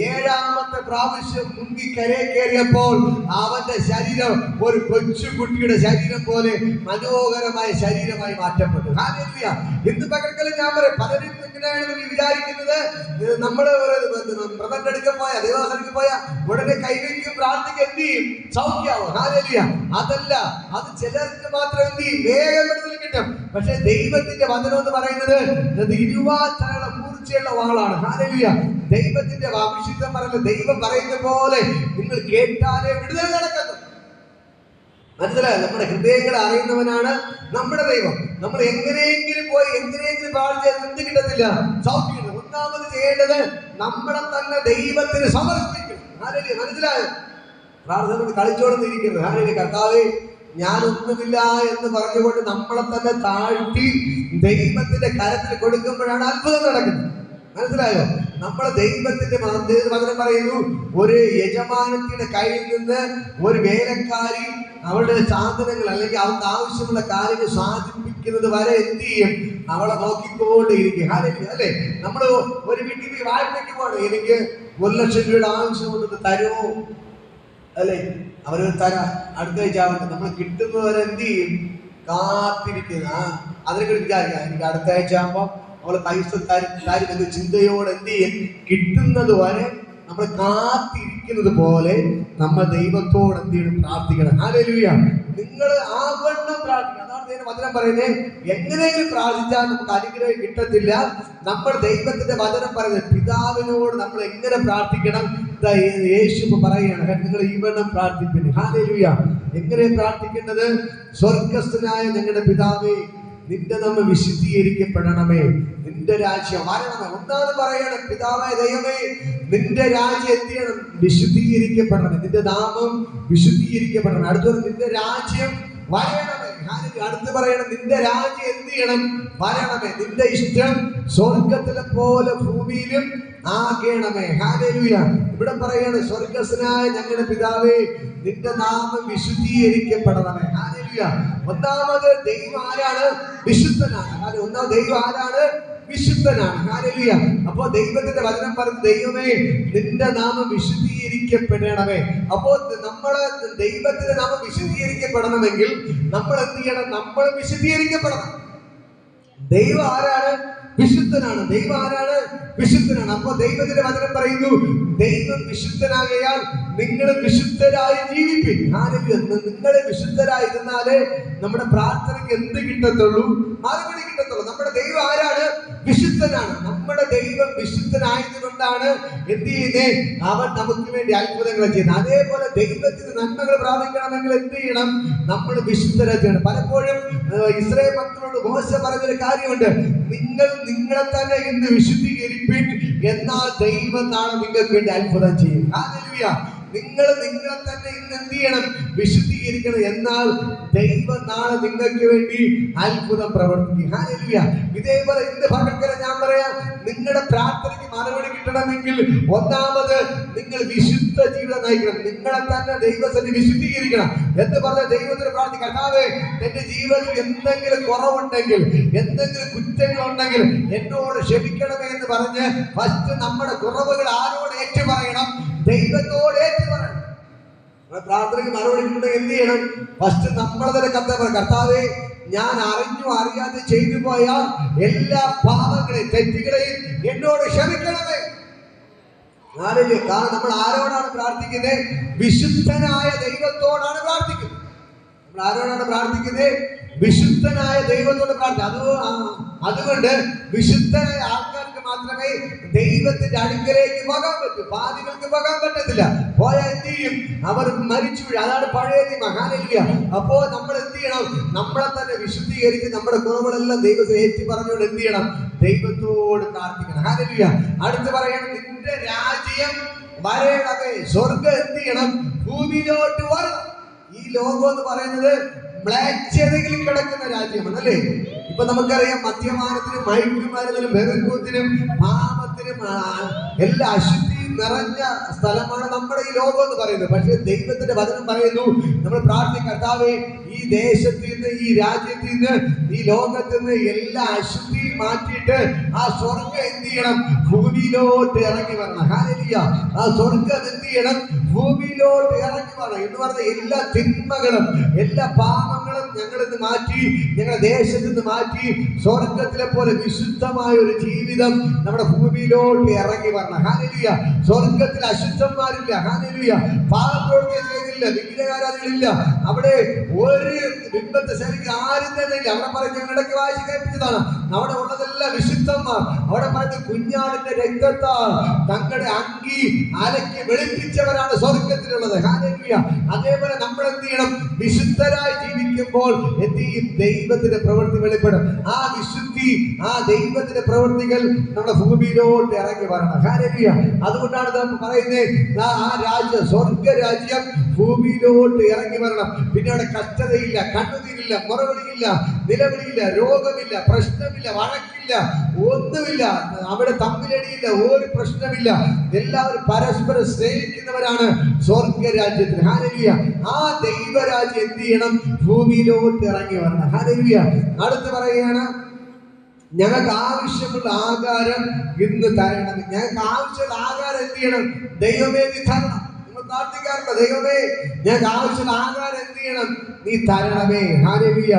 7ാമത്തെ പ്രാവശ്യം മുങ്ങി കരയെ കയറിയപ്പോൾ അവന്റെ ശരീരം ഒരു കൊച്ചുകുട്ടിയുടെ ശരീരം പോലെ മനോഹരമായ ശരീരമായി മാറ്റപ്പെട്ടു. ഹല്ലേലൂയ. ഇന്ന് പകൽക്കാലം ഞാൻ പറയും, പലരും എങ്ങനെയാണ് വിചാരിക്കുന്നത്, നമ്മള് വ്രതന്റെ അടുക്ക പോയ, ദേവാസനക്ക് പോയ ഉടനെ കൈവയ്ക്കും, പ്രാർത്ഥിക്കും, എന്ത് ചെയ്യും? സൗഖ്യമാവും. ഹല്ലേലൂയ. അതല്ല, അത് ചിലർക്ക് മാത്രം എന്ത് ചെയ്യും? വേഗം കിട്ടും. പക്ഷെ ദൈവത്തിന്റെ വചനം എന്ന് പറയുന്നത് അത് 20 മൂർച്ചയുള്ള വാളാണ്. ഹല്ലേലൂയ. ദൈവത്തിന്റെ അഭിഷിക്തം പറയുന്നത്, ദൈവം പറയുന്ന പോലെ നിങ്ങൾ കേട്ടാലേ വിടുതൽ നടക്കുന്നു. മനസ്സിലായോ? നമ്മുടെ ഹൃദയങ്ങളെ അറിയുന്നവനാണ് നമ്മുടെ ദൈവം. നമ്മൾ എങ്ങനെയെങ്കിലും പോയി എന്തിനെങ്കിലും പ്രാർത്ഥിച്ചാൽ എന്ത് കിട്ടത്തില്ല? സൗഖ്യം. ഒന്നാമത് ചെയ്യേണ്ടത് നമ്മളെ തന്നെ ദൈവത്തിന് സമർപ്പിക്കണം. ഹല്ലേലൂയ. മനസ്സിലായോ? പ്രാർത്ഥന കളിച്ചോടുന്നിരിക്കുന്നത്. ഹല്ലേലൂയ. കർത്താവേ, ഞാനൊന്നുമില്ല എന്ന് പറഞ്ഞുകൊണ്ട് നമ്മളെ തന്നെ താഴ്ത്തി ദൈവത്തിന്റെ കരത്തിൽ കൊടുക്കുമ്പോഴാണ് അത്ഭുതം നടക്കുന്നത്. മനസ്സിലായോ? നമ്മളെ ദൈവത്തിന്റെ വചനം പറയുന്നു, ഒരു യജമാനത്തിന്റെ കയ്യിൽ നിന്ന് ഒരു വേലക്കാരി അവളുടെ സാധനങ്ങൾ അല്ലെങ്കിൽ അവർക്ക് ആവശ്യമുള്ള കാര്യങ്ങൾ സാധിപ്പിക്കുന്നത് വരെ എന്ത് ചെയ്യും? അവളെ നോക്കിക്കൊണ്ടേയിരിക്കും. അല്ലേ? നമ്മൾ ഒരു വീട്ടിൽ വായ്പയ്ക്ക് പോകണം, എനിക്ക് 1 ലക്ഷം രൂപയുടെ ആവശ്യമുള്ളത് തരുമോ? അല്ലേ? അവരൊരു തരാം, അടുത്ത ആഴ്ച നമ്മൾ കിട്ടുന്നവരെ എന്ത് ചെയ്യും? കാത്തിരിക്കുന്ന. അതിനെ വിചാരിക്കാം, എനിക്ക് അടുത്ത ആഴ്ച ആകുമ്പോൾ അവള് പൈസ തരും എന്ന ചിന്തയോടെ എന്ത് ചെയ്യും? കിട്ടുന്നത് വരെ നമ്മൾ കാത്തിരിക്കുന്നത് പോലെ നമ്മൾ ദൈവത്തോട് എന്ത് ചെയ്യണം? പ്രാർത്ഥിക്കണം. ഹല്ലേലൂയ. നിങ്ങൾ ആവണ്ണം പ്രാർത്ഥിക്കണം. അതാണ് വചനം പറയുന്നത്, എങ്ങനെയെങ്കിലും പ്രാർത്ഥിച്ചാൽ നമുക്ക് അനുഗ്രഹം കിട്ടത്തില്ല. നമ്മൾ ദൈവത്തിന്റെ വചനം പറയുന്നത്, പിതാവിനോട് നമ്മൾ എങ്ങനെ പ്രാർത്ഥിക്കണം? യേശു പറയുകയാണ്, നിങ്ങൾ ഈ വണ്ണം പ്രാർത്ഥിക്കുന്നു. ഹല്ലേലൂയ. എങ്ങനെ പ്രാർത്ഥിക്കേണ്ടത്? സ്വർഗ്ഗസ്ഥനായ ഞങ്ങളുടെ പിതാവേ, നിന്റെ നാമം വിശുദ്ധീകരിക്കപ്പെടണമേ, നിന്റെ രാജ്യം വരണമേ. ഒന്നാമത് പറയണം, പിതാവായ ദൈവമേ, നിന്റെ രാജ്യം എന്ത് ചെയ്യണം? വിശുദ്ധീകരിക്കപ്പെടണമേ, നിന്റെ നാമം വിശുദ്ധീകരിക്കപ്പെടണം. അടുത്തത്, നിന്റെ രാജ്യം വരണമേ. അടുത്ത് പറയണം, നിന്റെ രാജ്യം എന്ത് ചെയ്യണം? വരണമേ, നിന്റെ ഇഷ്ടം സ്വർഗത്തിലെ പോലെ ഭൂമിയിലും ആകണമേ. ഹല്ലേലൂയ. ഇവിടെ പറയാണ്, സ്വർഗ്ഗസ്ഥനായ ഞങ്ങളുടെ പിതാവേ, നിന്റെ നാമം വിശുദ്ധീകരിക്കപ്പെടണമേ. ഹല്ലേലൂയ. ഒന്നാമത് ദൈവം ആരാണ്? വിശുദ്ധനാണ്. ഒന്നാമത് ദൈവം ആരാണ്? വിശുദ്ധനാണ്. ഹല്ലേലൂയ. അപ്പോ ദൈവത്തിന്റെ വചനം പറഞ്ഞു, ദൈവമേ, നിന്റെ നാമം വിശുദ്ധീകരിക്കപ്പെടണമേ. അപ്പോ നമ്മളെ ദൈവത്തിന്റെ നാമം വിശുദ്ധീകരിക്കപ്പെടണമെങ്കിൽ നമ്മൾ എന്ത് ചെയ്യണം? നമ്മൾ വിശുദ്ധീകരിക്കപ്പെടണം. ദൈവം ആരാണ്? വിശുദ്ധനാണ്. ദൈവം ആരാണ്? വിശുദ്ധനാണ്. അപ്പൊ ദൈവത്തിന്റെ വചനം പറയുന്നു, ദൈവം വിശുദ്ധനാകയാൽ നിങ്ങൾ വിശുദ്ധരായി ജീവിപ്പിൻ. നിങ്ങൾ വിശുദ്ധരായിരുന്നാലേ നമ്മുടെ പ്രാർത്ഥനയ്ക്ക് എന്ത് കിട്ടത്തുള്ളൂ? മറുപടി കിട്ടത്തുള്ളൂ. നമ്മുടെ ദൈവം ആരാണ്? വിശുദ്ധനാണ്. നമ്മുടെ ദൈവം വിശുദ്ധനായതുകൊണ്ടാണ് എന്ത് ചെയ്യുന്നേ? അവൻ നമുക്ക് വേണ്ടി അത്ഭുതങ്ങൾ ചെയ്യുന്നത്. അതേപോലെ ദൈവത്തിന് നന്മകൾ പ്രാപിക്കണമെങ്കിൽ എന്ത് ചെയ്യണം? നമ്മൾ വിശുദ്ധരായി ചെയ്യണം. പലപ്പോഴും ഇസ്രായേൽ മക്കളോട് മോശ പറഞ്ഞൊരു കാര്യമുണ്ട്, നിങ്ങളെ തന്നെ ഇന്ന് വിശുദ്ധീകരിപ്പിൻ, എന്നാൽ ദൈവം നാളെ നിങ്ങൾക്ക് വേണ്ടി അത്ഭുതം ചെയ്യും. ഹല്ലേലൂയ. നിങ്ങളെ തന്നെ ഇന്ന് എന്ത് ചെയ്യണം? വിശുദ്ധീകരിക്കണം, എന്നാൽ ദൈവം നാളെ നിങ്ങൾക്ക് വേണ്ടി അത്ഭുതം പ്രവർത്തിക്കും. ഹല്ലേലൂയ. ഇതേപോലെ ഇന്ന് പകൽക്കരം ഞാൻ പറയാം, നിങ്ങളുടെ പ്രാർത്ഥനയ്ക്ക് മറുപടി കിട്ടണമെങ്കിൽ ഒന്നാമത് നിങ്ങൾ വിശുദ്ധ ജീവിതം നയിക്കണം. നിങ്ങളെ തന്നെ ദൈവസന്നിധി വിശുദ്ധീകരിക്കണം. എന്ന് പറഞ്ഞ ദൈവത്തിന് പ്രാർത്ഥിക്കാം, കർത്താവേ, എന്റെ ജീവിതത്തിൽ എന്തെങ്കിലും കുറവുണ്ടെങ്കിൽ, എന്തെങ്കിലും കുറ്റങ്ങളുണ്ടെങ്കിൽ എന്നോട് ക്ഷമിക്കണമേ എന്ന് പറഞ്ഞ് ഫസ്റ്റ് നമ്മുടെ കുറവുകൾ ആരോട് ഏറ്റു പറയണം? ദൈവത്തോട് ഏറ്റു പറയണം. പ്രാർത്ഥനയ്ക്ക് മറുപടി കിട്ടണമെങ്കിൽ എന്ത് ചെയ്യണം? ഫസ്റ്റ് നമ്മളെ തന്നെ കർത്താവേ, ഞാൻ അറിഞ്ഞു അറിയാതെ ചെയ്തു പോയ എല്ലാ പാപങ്ങളെയും തെറ്റുകളെയും എന്നോട് ക്ഷമിക്കണമേ. കാരണം നമ്മൾ ആരോടാണ് പ്രാർത്ഥിക്കുന്നത്? വിശുദ്ധനായ ദൈവത്തോടാണ് പ്രാർത്ഥിക്കുന്നത്. നമ്മൾ ആരോടാണ് പ്രാർത്ഥിക്കുന്നത്? വിശുദ്ധനായ ദൈവത്തോട് പ്രാർത്ഥിക്കും. അതുകൊണ്ട് വിശുദ്ധനായ ആൾക്കാർക്ക് മാത്രമേ ദൈവത്തിന്റെ അടുക്കലേക്ക് പോകാൻ പറ്റൂ. പാപികൾക്ക് പോകാൻ പറ്റത്തില്ല. പോയാൽ എന്ത് ചെയ്യും? അവർ മരിച്ചു വീഴും. അതാണ് പഴയ നിയമം. ഹല്ലേലൂയ. അപ്പോ നമ്മൾ എന്ത് ചെയ്യണം? നമ്മളെ തന്നെ വിശുദ്ധീകരിച്ച് നമ്മുടെ കുറവുകളെല്ലാം ദൈവത്തെ ഏറ്റു പറഞ്ഞുകൊണ്ട് എന്ത് ചെയ്യണം? ദൈവത്തോട് പ്രാർത്ഥിക്കണം. ഹല്ലേലൂയ. അടുത്ത് പറയണം, നിന്റെ രാജ്യം വരേണമേ. സ്വർഗ്ഗം എന്ത് ചെയ്യണം? ഭൂമിയിലോട്ട് വരണം. ഈ ലോകം എന്ന് പറയുന്നത് മ്ലേച്ഛതയിൽ കിടക്കുന്ന രാജ്യമാണ്, അല്ലേ? ഇപ്പൊ നമുക്കറിയാം, മദ്യപാനത്തിനും മയക്കുമരുന്നിനും വെറുക്കൂത്തിനും പാപത്തിനും എല്ലാ അശുദ്ധിയും നിറഞ്ഞ സ്ഥലമാണ് നമ്മുടെ ഈ ലോകം എന്ന് പറയുന്നത്. പക്ഷെ ദൈവത്തിന്റെ വചനം പറയുന്നു, നമ്മൾ പ്രാർത്ഥിക്കും, കർത്താവേ, ഈ ദേശത്ത് നിന്ന്, ഈ രാജ്യത്ത് നിന്ന്, ഈ ലോകത്ത് നിന്ന് എല്ലാ അശുദ്ധിയും മാറ്റിയിട്ട് ആ സ്വർഗ്ഗം എന്ത് ചെയ്യണം? ഭൂമിയിലോട്ട് ഇറങ്ങി വരണം. ഹല്ലേലൂയ. ആ സ്വർഗ്ഗം എന്ത് ചെയ്യണം? ഭൂമിയിലോട്ട് ഇറങ്ങി വരണം എന്ന് പറഞ്ഞ എല്ലാ തിന്മകളും, എല്ലാ പാപങ്ങളും ഞങ്ങളിന്ന് മാറ്റി, ഞങ്ങളുടെ ദേശത്ത് നിന്ന് മാറ്റി, സ്വർഗത്തിലെ പോലെ വിശുദ്ധമായ ഒരു ജീവിതം നമ്മുടെ ഭൂമിയിലോട്ട് ഇറങ്ങി വരണം. ഹല്ലേലൂയ. സ്വർഗത്തിൽ അശുദ്ധന്മാരില്ല. ഹല്ലേലൂയ. പാപപ്രവൃത്തി ചെയ്തില്ല, വിഗ്രഹാരാധനകളില്ല. അവിടെ ഒരു ബിംബത്തെ സേവിക്കാൻ ആരും തന്നെ ഇല്ല. അവിടെ പറഞ്ഞ് ഞങ്ങളുടെ വായിച്ച് കേൾപ്പിച്ചതാണ്, അവിടെ ഉള്ളതെല്ലാം വിശുദ്ധന്മാർ. അവിടെ പറഞ്ഞ കുഞ്ഞാടിന്റെ രക്തത്താൽ തങ്ങളുടെ അങ്കി അലക്കി വെളുപ്പിച്ചവരാണ് സ്വർഗത്തിലുള്ളത്. ഹല്ലേലൂയ. അതേപോലെ നമ്മൾ എന്ത് ചെയ്യണം? വിശുദ്ധരായി ജീവിക്കുമ്പോൾ എന്ത് ചെയ്യും? ദൈവത്തിന്റെ പ്രവൃത്തി വെളിപ്പെടും. ആ വിശുദ്ധി, ആ ദൈവത്തിന്റെ പ്രവൃത്തികൾ നമ്മുടെ ഭൂമിയിലോട്ട് ഇറങ്ങി വരണം. ഹല്ലേലൂയ. അതുകൊണ്ടാണ് നാം പറയുന്നത്, ആ രാജ്യം, സ്വർഗരാജ്യം ഭൂമിയിലോട്ട് ഇറങ്ങി വരണം. പിന്നെ അവിടെ കഷ്ടതയില്ല, കണ്ണുനീരില്ല, മുറവിളിയില്ല, നിലവിളിയില്ല, രോഗമില്ല, പ്രശ്നമില്ല, വഴക്കില്ല, ഒന്നുമില്ല. അവിടെ തമ്മിലടിയില്ല, ഒരു പ്രശ്നമില്ല. എല്ലാവരും പരസ്പരം സ്നേഹിക്കുന്നവരാണ് സ്വർഗരാജ്യത്തിൽ. ഹല്ലേലൂയ. ആ ദൈവരാജ്യം എന്ത് ചെയ്യണം? ഭൂമിയിലോട്ട് ഇറങ്ങി വരണം. ഹല്ലേലൂയ. അടുത്ത് പറയുകയാണ്, ഞങ്ങൾക്ക് ആവശ്യമുള്ള ആഹാരം ഇന്ന് തരണം. ഞങ്ങൾക്ക് ആവശ്യമുള്ള ആഹാരം എന്ത് ചെയ്യണം? ദൈവമേ, നീ തരണം. നിങ്ങൾ പ്രാർത്ഥിക്കാറുണ്ട്, ദൈവമേ, ഞങ്ങൾക്ക് ആവശ്യമുള്ള ആഹാരം എന്ത് ചെയ്യണം? നീ തരണമേ. ഹല്ലേലൂയ.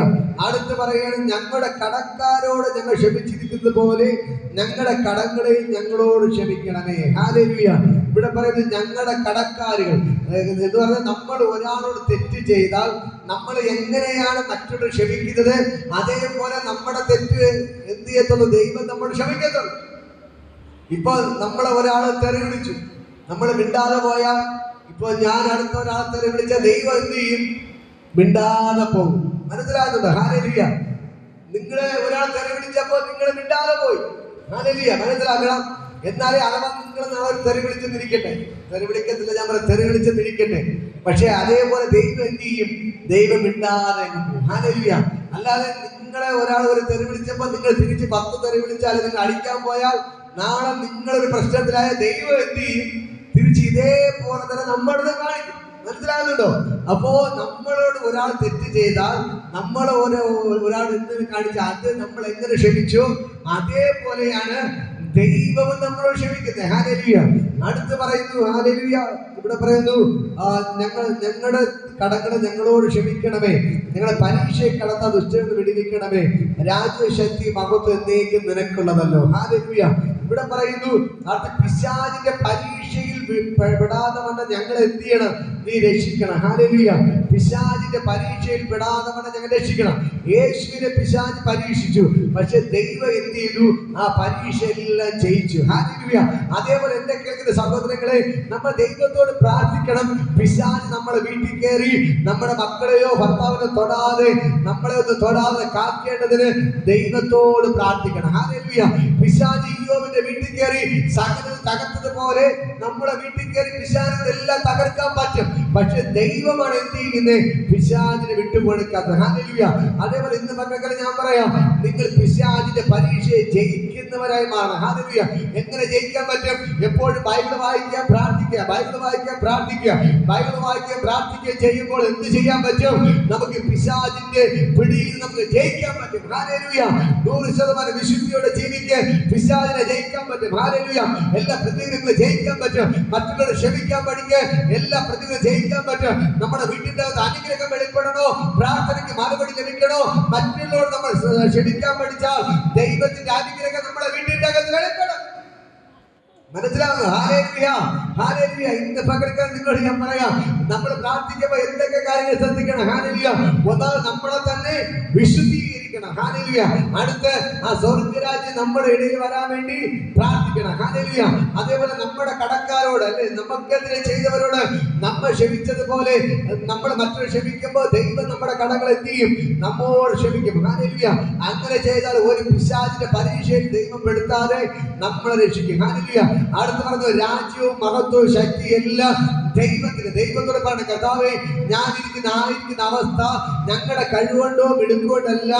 അടുത്ത് പറയുകയാണ്, ഞങ്ങളുടെ കടക്കാരോട് ഞങ്ങൾ ക്ഷമിച്ചിരിക്കുന്നത് പോലെ ഞങ്ങളുടെ കടങ്ങളെയും ഞങ്ങളോട് ക്ഷമിക്കണമേ. ഹല്ലേലൂയ. ഇവിടെ പറയുന്നത് ഞങ്ങളുടെ കടക്കാരുകൾ എന്ന് പറഞ്ഞാൽ, നമ്മൾ ഒരാളോട് തെറ്റ് ചെയ്താൽ നമ്മൾ എങ്ങനെയാണ് മറ്റുള്ളവർ ക്ഷമിക്കുന്നത്, അതേപോലെ നമ്മുടെ തെറ്റ് എന്ത് ചെയ്യത്തുള്ളൂ? ദൈവം നമ്മൾ ക്ഷമിക്കത്തുള്ളൂ. ഇപ്പൊ നമ്മളെ ഒരാളെ തെറി വിളിച്ചു, നമ്മൾ മിണ്ടാതെ പോയാൽ, ഇപ്പൊ ഞാൻ അടുത്ത ഒരാളെ തെറി വിളിച്ച ദൈവം എന്ത് ചെയ്യും? മിണ്ടാതെ പോകും. മനസ്സിലാകുന്നുണ്ടോ? ഹല്ലേലൂയ. നിങ്ങളെ ഒരാൾ തെറി വിളിച്ചപ്പോ നിങ്ങൾ മിണ്ടാതെ പോയി. ഹല്ലേലൂയ. മനസ്സിലാക്കണം. എന്നാലേ അഥവാ നിങ്ങൾ നാളെ തെറി വിളിച്ചെന്നിരിക്കട്ടെ, തെറി വിളിക്കത്തില്ല, ഞാൻ പറയാം, തെറി വിളിച്ചെന്നിരിക്കട്ടെ, പക്ഷെ അതേപോലെ ദൈവം എന്ത് ചെയ്യും? ദൈവം മിണ്ടാതെ പോകും. ഹല്ലേലൂയ. അല്ലാതെ നിങ്ങളെ ഒരാൾ ഒരു തെറി വിളിച്ചപ്പോ നിങ്ങൾ തിരിച്ച് 10 തെറി വിളിച്ചാൽ, നിങ്ങൾ അടിക്കാൻ പോയാൽ, നാളെ നിങ്ങളൊരു പ്രശ്നത്തിലായ ദൈവം എന്ത് ചെയ്യും? തിരിച്ച് ഇതേപോലെ തന്നെ നമ്മളോട് കാണിക്കും. മനസ്സിലാകുന്നുണ്ടോ? അപ്പോ നമ്മളോട് ഒരാൾ തെറ്റ് ചെയ്താൽ, നമ്മൾ ഒരാൾ എന്തിനു കാണിച്ചാൽ അത് നമ്മൾ എങ്ങനെ ക്ഷമിച്ചു, അതേപോലെയാണ് ദൈവവും നമ്മളോട് ക്ഷമിക്കുന്നത്. ഹല്ലേലൂയ. അടുത്ത് പറയുന്നു, ഹല്ലേലൂയ, ഇവിടെ പറയുന്നു, ഞങ്ങളുടെ കടങ്ങളെ ഞങ്ങളോട് ക്ഷമിക്കണമേ, ഞങ്ങളെ പരീക്ഷയെ കടന്ന ദുഷ്ടനെ വിടുവിക്കണമേ, രാജ്യശക്തി മഹത്വം എന്നേക്കും നിനക്കുള്ളതല്ലോ. ഹല്ലേലൂയ. ഇവിടെ പറയുന്നു അത് പിശാചിന്റെ പരീക്ഷയിൽ പെടാതെ വന്ന ഞങ്ങളെ എന്ത് ചെയ്യണം? നീ രക്ഷിക്കണം. ഹല്ലേലൂയ. പിശാചിന്റെ പരീക്ഷയിൽ പെടാതെ വന്ന ഞങ്ങൾ രക്ഷിക്കണം. യേശുവിനെ പിശാച് പരീക്ഷിച്ചു, പക്ഷെ ദൈവം എന്ത് ചെയ്തു? ആ പരീക്ഷയെല്ലാം ജയിച്ചു. ഹല്ലേലൂയ. അതേപോലെ എന്റെ കേൾക്കുന്ന സഹോദരങ്ങളെ, നമ്മൾ ദൈവത്തോട് പ്രാർത്ഥിക്കണം. പിശാച് നമ്മളെ വീട്ടിൽ കയറി നമ്മുടെ മക്കളെയോ ഭർത്താവിനെ തൊടാതെ, നമ്മളെ ഒന്ന് തൊടാതെ കാക്കേണ്ടതിന് ദൈവത്തോട് പ്രാർത്ഥിക്കണം. ഹല്ലേലൂയ. പിശാച് ഇയ്യോബിന്റെ വീട്ടിൽ കയറി സകലം തകർത്തതുപോലെ നമ്മുടെ വീട്ടിൽ കയറി പിശാചിനെല്ലാം തകർക്കാൻ പറ്റും. പക്ഷെ ദൈവമാണ് എന്ത് ചെയ്യുന്നത്? പിശാചിനെ വിട്ടുകൊടുക്കാത്തത്. ഹല്ലേലൂയ. അതേപോലെ ഇന്ന് മക്കളെ ഞാൻ പറയാം, നിങ്ങൾ പിശാചിന്റെ പരീക്ഷയെ ജയിക്കുന്നവരായി മാറണം. ഹല്ലേലൂയ. എങ്ങനെ ജയിക്കാൻ പറ്റും? എപ്പോഴും ബൈബിൾ വായിക്കാൻ പ്രാർത്ഥിക്കുക, ബൈബിൾ വായിക്കാൻ പ്രാർത്ഥിക്കുക, ബൈബിൾ വായിക്കാൻ പ്രാർത്ഥിക്കുക ചെയ്യുമ്പോൾ എന്ത് ചെയ്യാൻ പറ്റും? നമുക്ക് പിശാചിന്റെ പിടിയിൽ നമുക്ക് ജയിക്കാൻ പറ്റും. ഹല്ലേലൂയ. 100% വിശുദ്ധിയോടെ ജീവിക്കാൻ പിശാചിനെ ജയിക്കാൻ പറ്റും. ഹല്ലേലൂയ. എല്ലാ പ്രതികൂലങ്ങളും ജയിക്കാൻ പറ്റും. മറ്റുള്ളവരെ ക്ഷമിക്കാൻ പഠിക്കാൻ എല്ലാ പ്രതികൂലങ്ങളും ജയിക്കാൻ പറ്റും. നമ്മുടെ വീട്ടിന്റെ അകത്ത് അനുഗ്രഹം വെളിപ്പെടണോ, പ്രാർത്ഥനയ്ക്ക് മറുപടി ലഭിക്കണോ, മറ്റുള്ളവരോട് നമ്മൾ ക്ഷമിക്കാൻ പഠിച്ചാൽ ദൈവത്തിന്റെ അനുഗ്രഹം നമ്മുടെ വീട്ടിന്റെ അകത്ത് വെളിപ്പെടും. മനസ്സിലാവുന്നു? ഹല്ലേലൂയ. ഹല്ലേലൂയ. ഇന്ന് പകൽക്കാലം നിങ്ങളോട് ഞാൻ പറയാം, നമ്മൾ പ്രാർത്ഥിക്കുമ്പോൾ എന്തൊക്കെ കാര്യങ്ങൾ ശ്രദ്ധിക്കണം. ഹല്ലേലൂയ. ഒന്നാമത് നമ്മളെ തന്നെ വിശുദ്ധീകരിക്കണം. ഹല്ലേലൂയ. അടുത്ത് ആ സ്വർഗ്ഗരാജ്യം നമ്മുടെ ഇടയിൽ വരാൻ വേണ്ടി പ്രാർത്ഥിക്കണം. ഹല്ലേലൂയ. അതേപോലെ നമ്മുടെ കടക്കാരോട്, അല്ലെ, നമുക്കെതിരെ ചെയ്തവരോട് നമ്മൾ ക്ഷമിച്ചതുപോലെ നമ്മൾ മറ്റൊരു ക്ഷമിക്കുമ്പോൾ ദൈവം നമ്മുടെ കടങ്ങൾ എന്ത് ചെയ്യും? നമ്മോട് ക്ഷമിക്കും. ഹല്ലേലൂയ. അങ്ങനെ ചെയ്താൽ ഒരു പിശാചിന്റെ പരീക്ഷയിൽ ദൈവം പെടുത്താതെ നമ്മളെ രക്ഷിക്കും. ഹല്ലേലൂയ. അടുത്ത് പറഞ്ഞു, രാജ്യവും മഹത്വവും ശക്തിയും എല്ലാം ദൈവത്തിന്. ദൈവത്തോട് പറഞ്ഞു, കർത്താവേ, ആയിരിക്കുന്ന അവസ്ഥ ഞങ്ങളുടെ കഴിവുകൊണ്ടോ മിടുക്കൊണ്ടല്ല,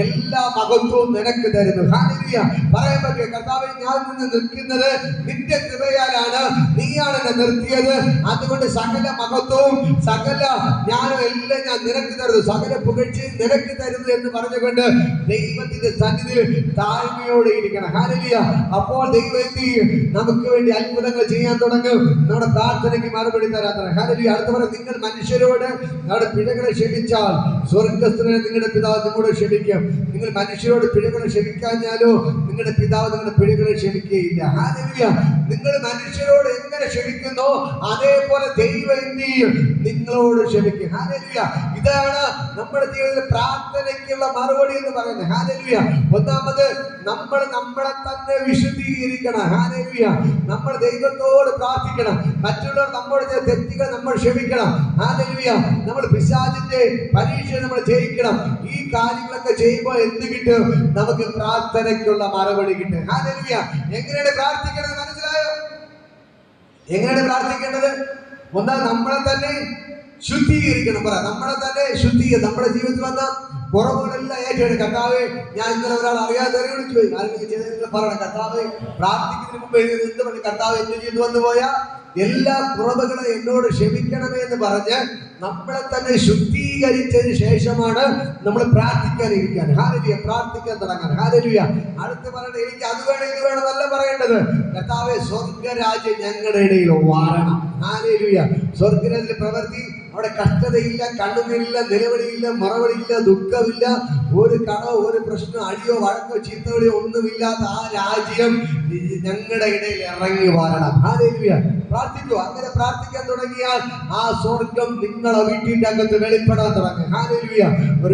എല്ലാ മഹത്വവും നിനക്ക് തരുന്നു. ഹല്ലേലൂയ. പറയാൻ പറ്റുക, കർത്താവേ, ഞാൻ നിന്ന് നിൽക്കുന്നത് നിന്റെ കൃപയാലാണ്, നീയാണ് എന്നെ നിർത്തിയത്, അതുകൊണ്ട് സകല മഹത്വവും സകല ജ്ഞാനവും എല്ലാം ഞാൻ നിനക്ക് തരുന്നു, സകല പുകഴ്ചയും നിനക്ക് തരുന്നു എന്ന് പറഞ്ഞുകൊണ്ട് ദൈവത്തിന്റെ സന്നിധിയിൽ താഴ്മയോടെ ഇരിക്കണം. ഹല്ലേലൂയ. അപ്പോൾ ദൈവം എന്ത് ചെയ്യും? നമുക്ക് വേണ്ടി അത്ഭുതങ്ങൾ ചെയ്യാൻ തുടങ്ങും. നമ്മുടെ പ്രാർത്ഥനയ്ക്ക് മറുപടി തരാൻ തുടങ്ങും. ഹല്ലേലൂയ. അടുത്ത പറ, നിങ്ങൾ മനുഷ്യരോട് നമ്മുടെ പിഴകളെ ക്ഷമിച്ചാൽ സ്വർഗ്ഗസ്ഥനായ നിങ്ങളുടെ പിതാവ് നിങ്ങളോട് ക്ഷമിക്കും. നിങ്ങൾ മനുഷ്യരോട് പിഴകളെ ക്ഷമിക്കാഞ്ഞാലോ നിങ്ങളുടെ പിതാവ് നിങ്ങളുടെ പിഴകളെ ക്ഷമിക്കുകയില്ല. ഹല്ലേലൂയ. നിങ്ങൾ മനുഷ്യരോട് എങ്ങനെ ക്ഷമിക്കുന്നോ അതേപോലെ ദൈവം എന്ത് ചെയ്യും? നിങ്ങളോട് ക്ഷമിക്കും. ഹല്ലേലൂയ. ഇതാണ് നമ്മുടെ ജീവിതത്തിൽ പ്രാർത്ഥനയ്ക്കുള്ള മറുപടി എന്ന് പറയുന്നത്. ഹല്ലേലൂയ. ഒന്നാമത് നമ്മൾ നമ്മളെ തന്നെ വിശുദ്ധീകരിക്കണം. ഹല്ലേലൂയ. നമ്മൾ ദൈവത്തോട് പ്രാർത്ഥിക്കണം. മറ്റുള്ളവർ നമ്മോട് ചെയ്ത തെറ്റുകൾ നമ്മൾ ക്ഷമിക്കണം. ഹല്ലേലൂയ. നമ്മൾ പിശാചിന്റെ പരീക്ഷ നമ്മൾ ജയിക്കണം. ഈ കാര്യങ്ങളൊക്കെ ചെയ്യുമ്പോൾ എന്ത് കിട്ടും? നമുക്ക് പ്രാർത്ഥനയ്ക്കുള്ള മറുപടി കിട്ടും. ഹല്ലേലൂയ. എങ്ങനെയാണ് പ്രാർത്ഥിക്കേണ്ടത്? മനസ്സിലായോ? എങ്ങനെയാണ് പ്രാർത്ഥിക്കേണ്ടത്? ഒന്നാ നമ്മളെ തന്നെ ശുദ്ധീകരിക്കണം. പറ, നമ്മളെ തന്നെ ശുദ്ധീകരിക്കണം. നമ്മുടെ ജീവിതത്തിൽ വന്ന കുറവുകളെല്ലാം ഏറ്റെടുക്കും. കർത്താവേ, ഞാൻ ഇന്നലെ ഒരാൾ അറിയാതെ വിളിച്ചു പോയി, ആരെങ്കിലും ചെയ്തെങ്കിലും പറയണം, കർത്താവേ, പ്രാർത്ഥിക്കുന്നതിന് മുമ്പ് എന്ത് പറഞ്ഞു? കർത്താവ് എന്റെ ജീവിതം വന്നു പോയ എല്ലാ കുറവുകളും എന്നോട് ക്ഷമിക്കണമേ എന്ന് പറഞ്ഞ് നമ്മളെ തന്നെ ശുദ്ധീകരിച്ചതിന് ശേഷമാണ് നമ്മൾ പ്രാർത്ഥിക്കാനിരിക്കാൻ. ഹല്ലേലൂയ. പ്രാർത്ഥിക്കാൻ തുടങ്ങാൻ. ഹല്ലേലൂയ. അടുത്ത് പറയണത്, എനിക്ക് അത് വേണം ഇത് വേണം എന്നല്ല പറയേണ്ടത്. കർത്താവേ, സ്വർഗ്ഗരാജ്യം ഞങ്ങളുടെ ഇടയിൽ വാഴണം. ഹല്ലേലൂയ. സ്വർഗ്ഗരാജ്യത്തിലെ പ്രവൃത്തി, അവിടെ കഷ്ടതയില്ല, കണ്ണുനീരില്ല, നിലവിളിയില്ല, മറവിളിയില്ല, ദുഃഖമില്ല, ഒരു കടോ ഒരു പ്രശ്നമോ അടിയോ വഴക്കോ ചീത്തവിളിയോ ഒന്നുമില്ലാത്ത ആ രാജ്യം ഞങ്ങളുടെ ഇടയിൽ ഇറങ്ങി വാഴണം. ഹല്ലേലൂയ. പ്രാർത്ഥിക്കൂ. അങ്ങനെ പ്രാർത്ഥിക്കാൻ തുടങ്ങിയാൽ ആ സ്വർഗം നിങ്ങളുടെ വീട്ടിന്റെ അകത്ത് വെളിപ്പെടാൻ തുടങ്ങും. ഹല്ലേലൂയ.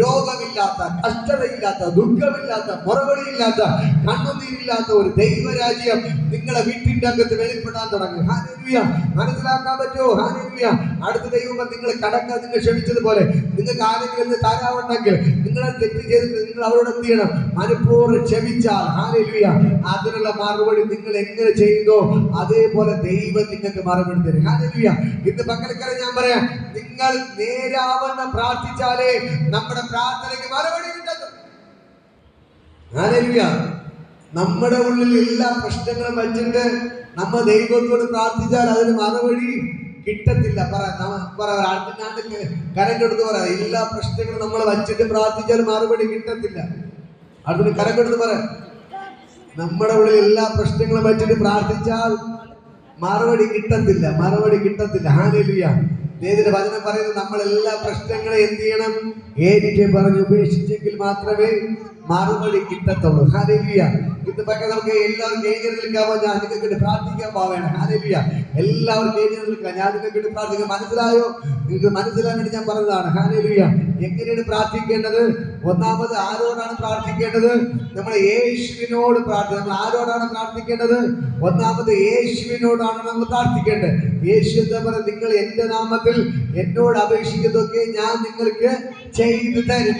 രോഗമില്ലാത്ത, കഷ്ടതയില്ലാത്ത, ദുഃഖമില്ലാത്ത, മറവിളിയില്ലാത്ത, കണ്ണുനീരില്ലാത്ത ഒരു ദൈവരാജ്യം നിങ്ങളുടെ വീട്ടിന്റെ അകത്ത് വെളിപ്പെടാൻ തുടങ്ങും. ഹല്ലേലൂയ. മനസ്സിലാക്കാൻ പറ്റുമോ? ഹല്ലേലൂയ. അടുത്ത ദൈവം നിങ്ങൾ കടക്കാൻ നിങ്ങൾ ക്ഷമിച്ചതുപോലെ നിങ്ങൾക്ക് ആരെങ്കിലും തരാവുണ്ടെങ്കിൽ, നിങ്ങളെ തെറ്റ് ചെയ്തിട്ട് നിങ്ങൾ അവരോട് എന്ത് ചെയ്യണം? മനഃപൂർവ്വം ക്ഷമിച്ചാൽ, ഹല്ലേലൂയ, അതിനുള്ള മറുപടി നിങ്ങൾ എങ്ങനെ ചെയ്തോ അതേപോലെ ദൈവം നിങ്ങൾക്ക് മറുപടി തരും. ഹല്ലേലൂയ. ഇന്ന് പകൽക്കാലം ഞാൻ പറയാം, നിങ്ങൾ നേരാവണ്ണം പ്രാർത്ഥിച്ചാലേ നമ്മുടെ പ്രാർത്ഥനയ്ക്ക് മറുപടി കിട്ടും. ഹല്ലേലൂയ. നമ്മുടെ ഉള്ളിൽ എല്ലാ പ്രശ്നങ്ങളും വെച്ചിട്ട് നമ്മൾ ദൈവത്തോട് പ്രാർത്ഥിച്ചാൽ അതിന് മറുപടി കിട്ടത്തില്ല. കരം കൊടുത്ത് പറ, എല്ലാ പ്രശ്നങ്ങളും നമ്മൾ വച്ചിട്ട് പ്രാർത്ഥിച്ചാൽ മറുപടി കിട്ടത്തില്ല. അതിന് കരം കൊടുത്ത് പറ, നമ്മുടെ ഉള്ളിൽ എല്ലാ പ്രശ്നങ്ങളും വച്ചിട്ട് പ്രാർത്ഥിച്ചാൽ മറുപടി കിട്ടത്തില്ല. മറുപടി കിട്ടത്തില്ല. ഹല്ലേലൂയ. ദൈവത്തിന്റെ വചനം പറയുന്നത് നമ്മൾ എല്ലാ പ്രശ്നങ്ങളെ എന്ത് ചെയ്യണം? ഏറ്റു പറഞ്ഞ് ഉപേക്ഷിച്ചെങ്കിൽ മാത്രമേ മറുപടി കിട്ടത്തുള്ളൂ. ഹല്ലേലൂയ. ഇത് പക്ഷേ നമുക്ക് എല്ലാവരും എഴുതി നിൽക്കാമോ? ഞാൻ നിങ്ങൾക്ക് വേണ്ടി പ്രാർത്ഥിക്കാൻ പോവേണം. ഹല്ലേലൂയ. എല്ലാവരും എഴുതി നിൽക്കാം. ഞാൻ നിങ്ങൾക്ക് വേണ്ടി പ്രാർത്ഥിക്കാം. മനസ്സിലായോ? നിങ്ങൾക്ക് മനസ്സിലാൻ വേണ്ടി ഞാൻ പറഞ്ഞതാണ്. ഹല്ലേലൂയ. എങ്ങനെയാണ് പ്രാർത്ഥിക്കേണ്ടത്? ഒന്നാമത് ആരോടാണ് പ്രാർത്ഥിക്കേണ്ടത്? നമ്മൾ യേശുവിനോട് പ്രാർത്ഥിക്കണം. നമ്മൾ ആരോടാണ് പ്രാർത്ഥിക്കേണ്ടത്? ഒന്നാമത് യേശുവിനോടാണ് നമ്മൾ പ്രാർത്ഥിക്കേണ്ടത്. യേശു എന്താ പറയുക? നിങ്ങൾ എന്റെ നാമത്തിൽ എന്നോട് അപേക്ഷിക്കുന്നതൊക്കെ ഞാൻ നിങ്ങൾക്ക് ചെയ്തു തരും.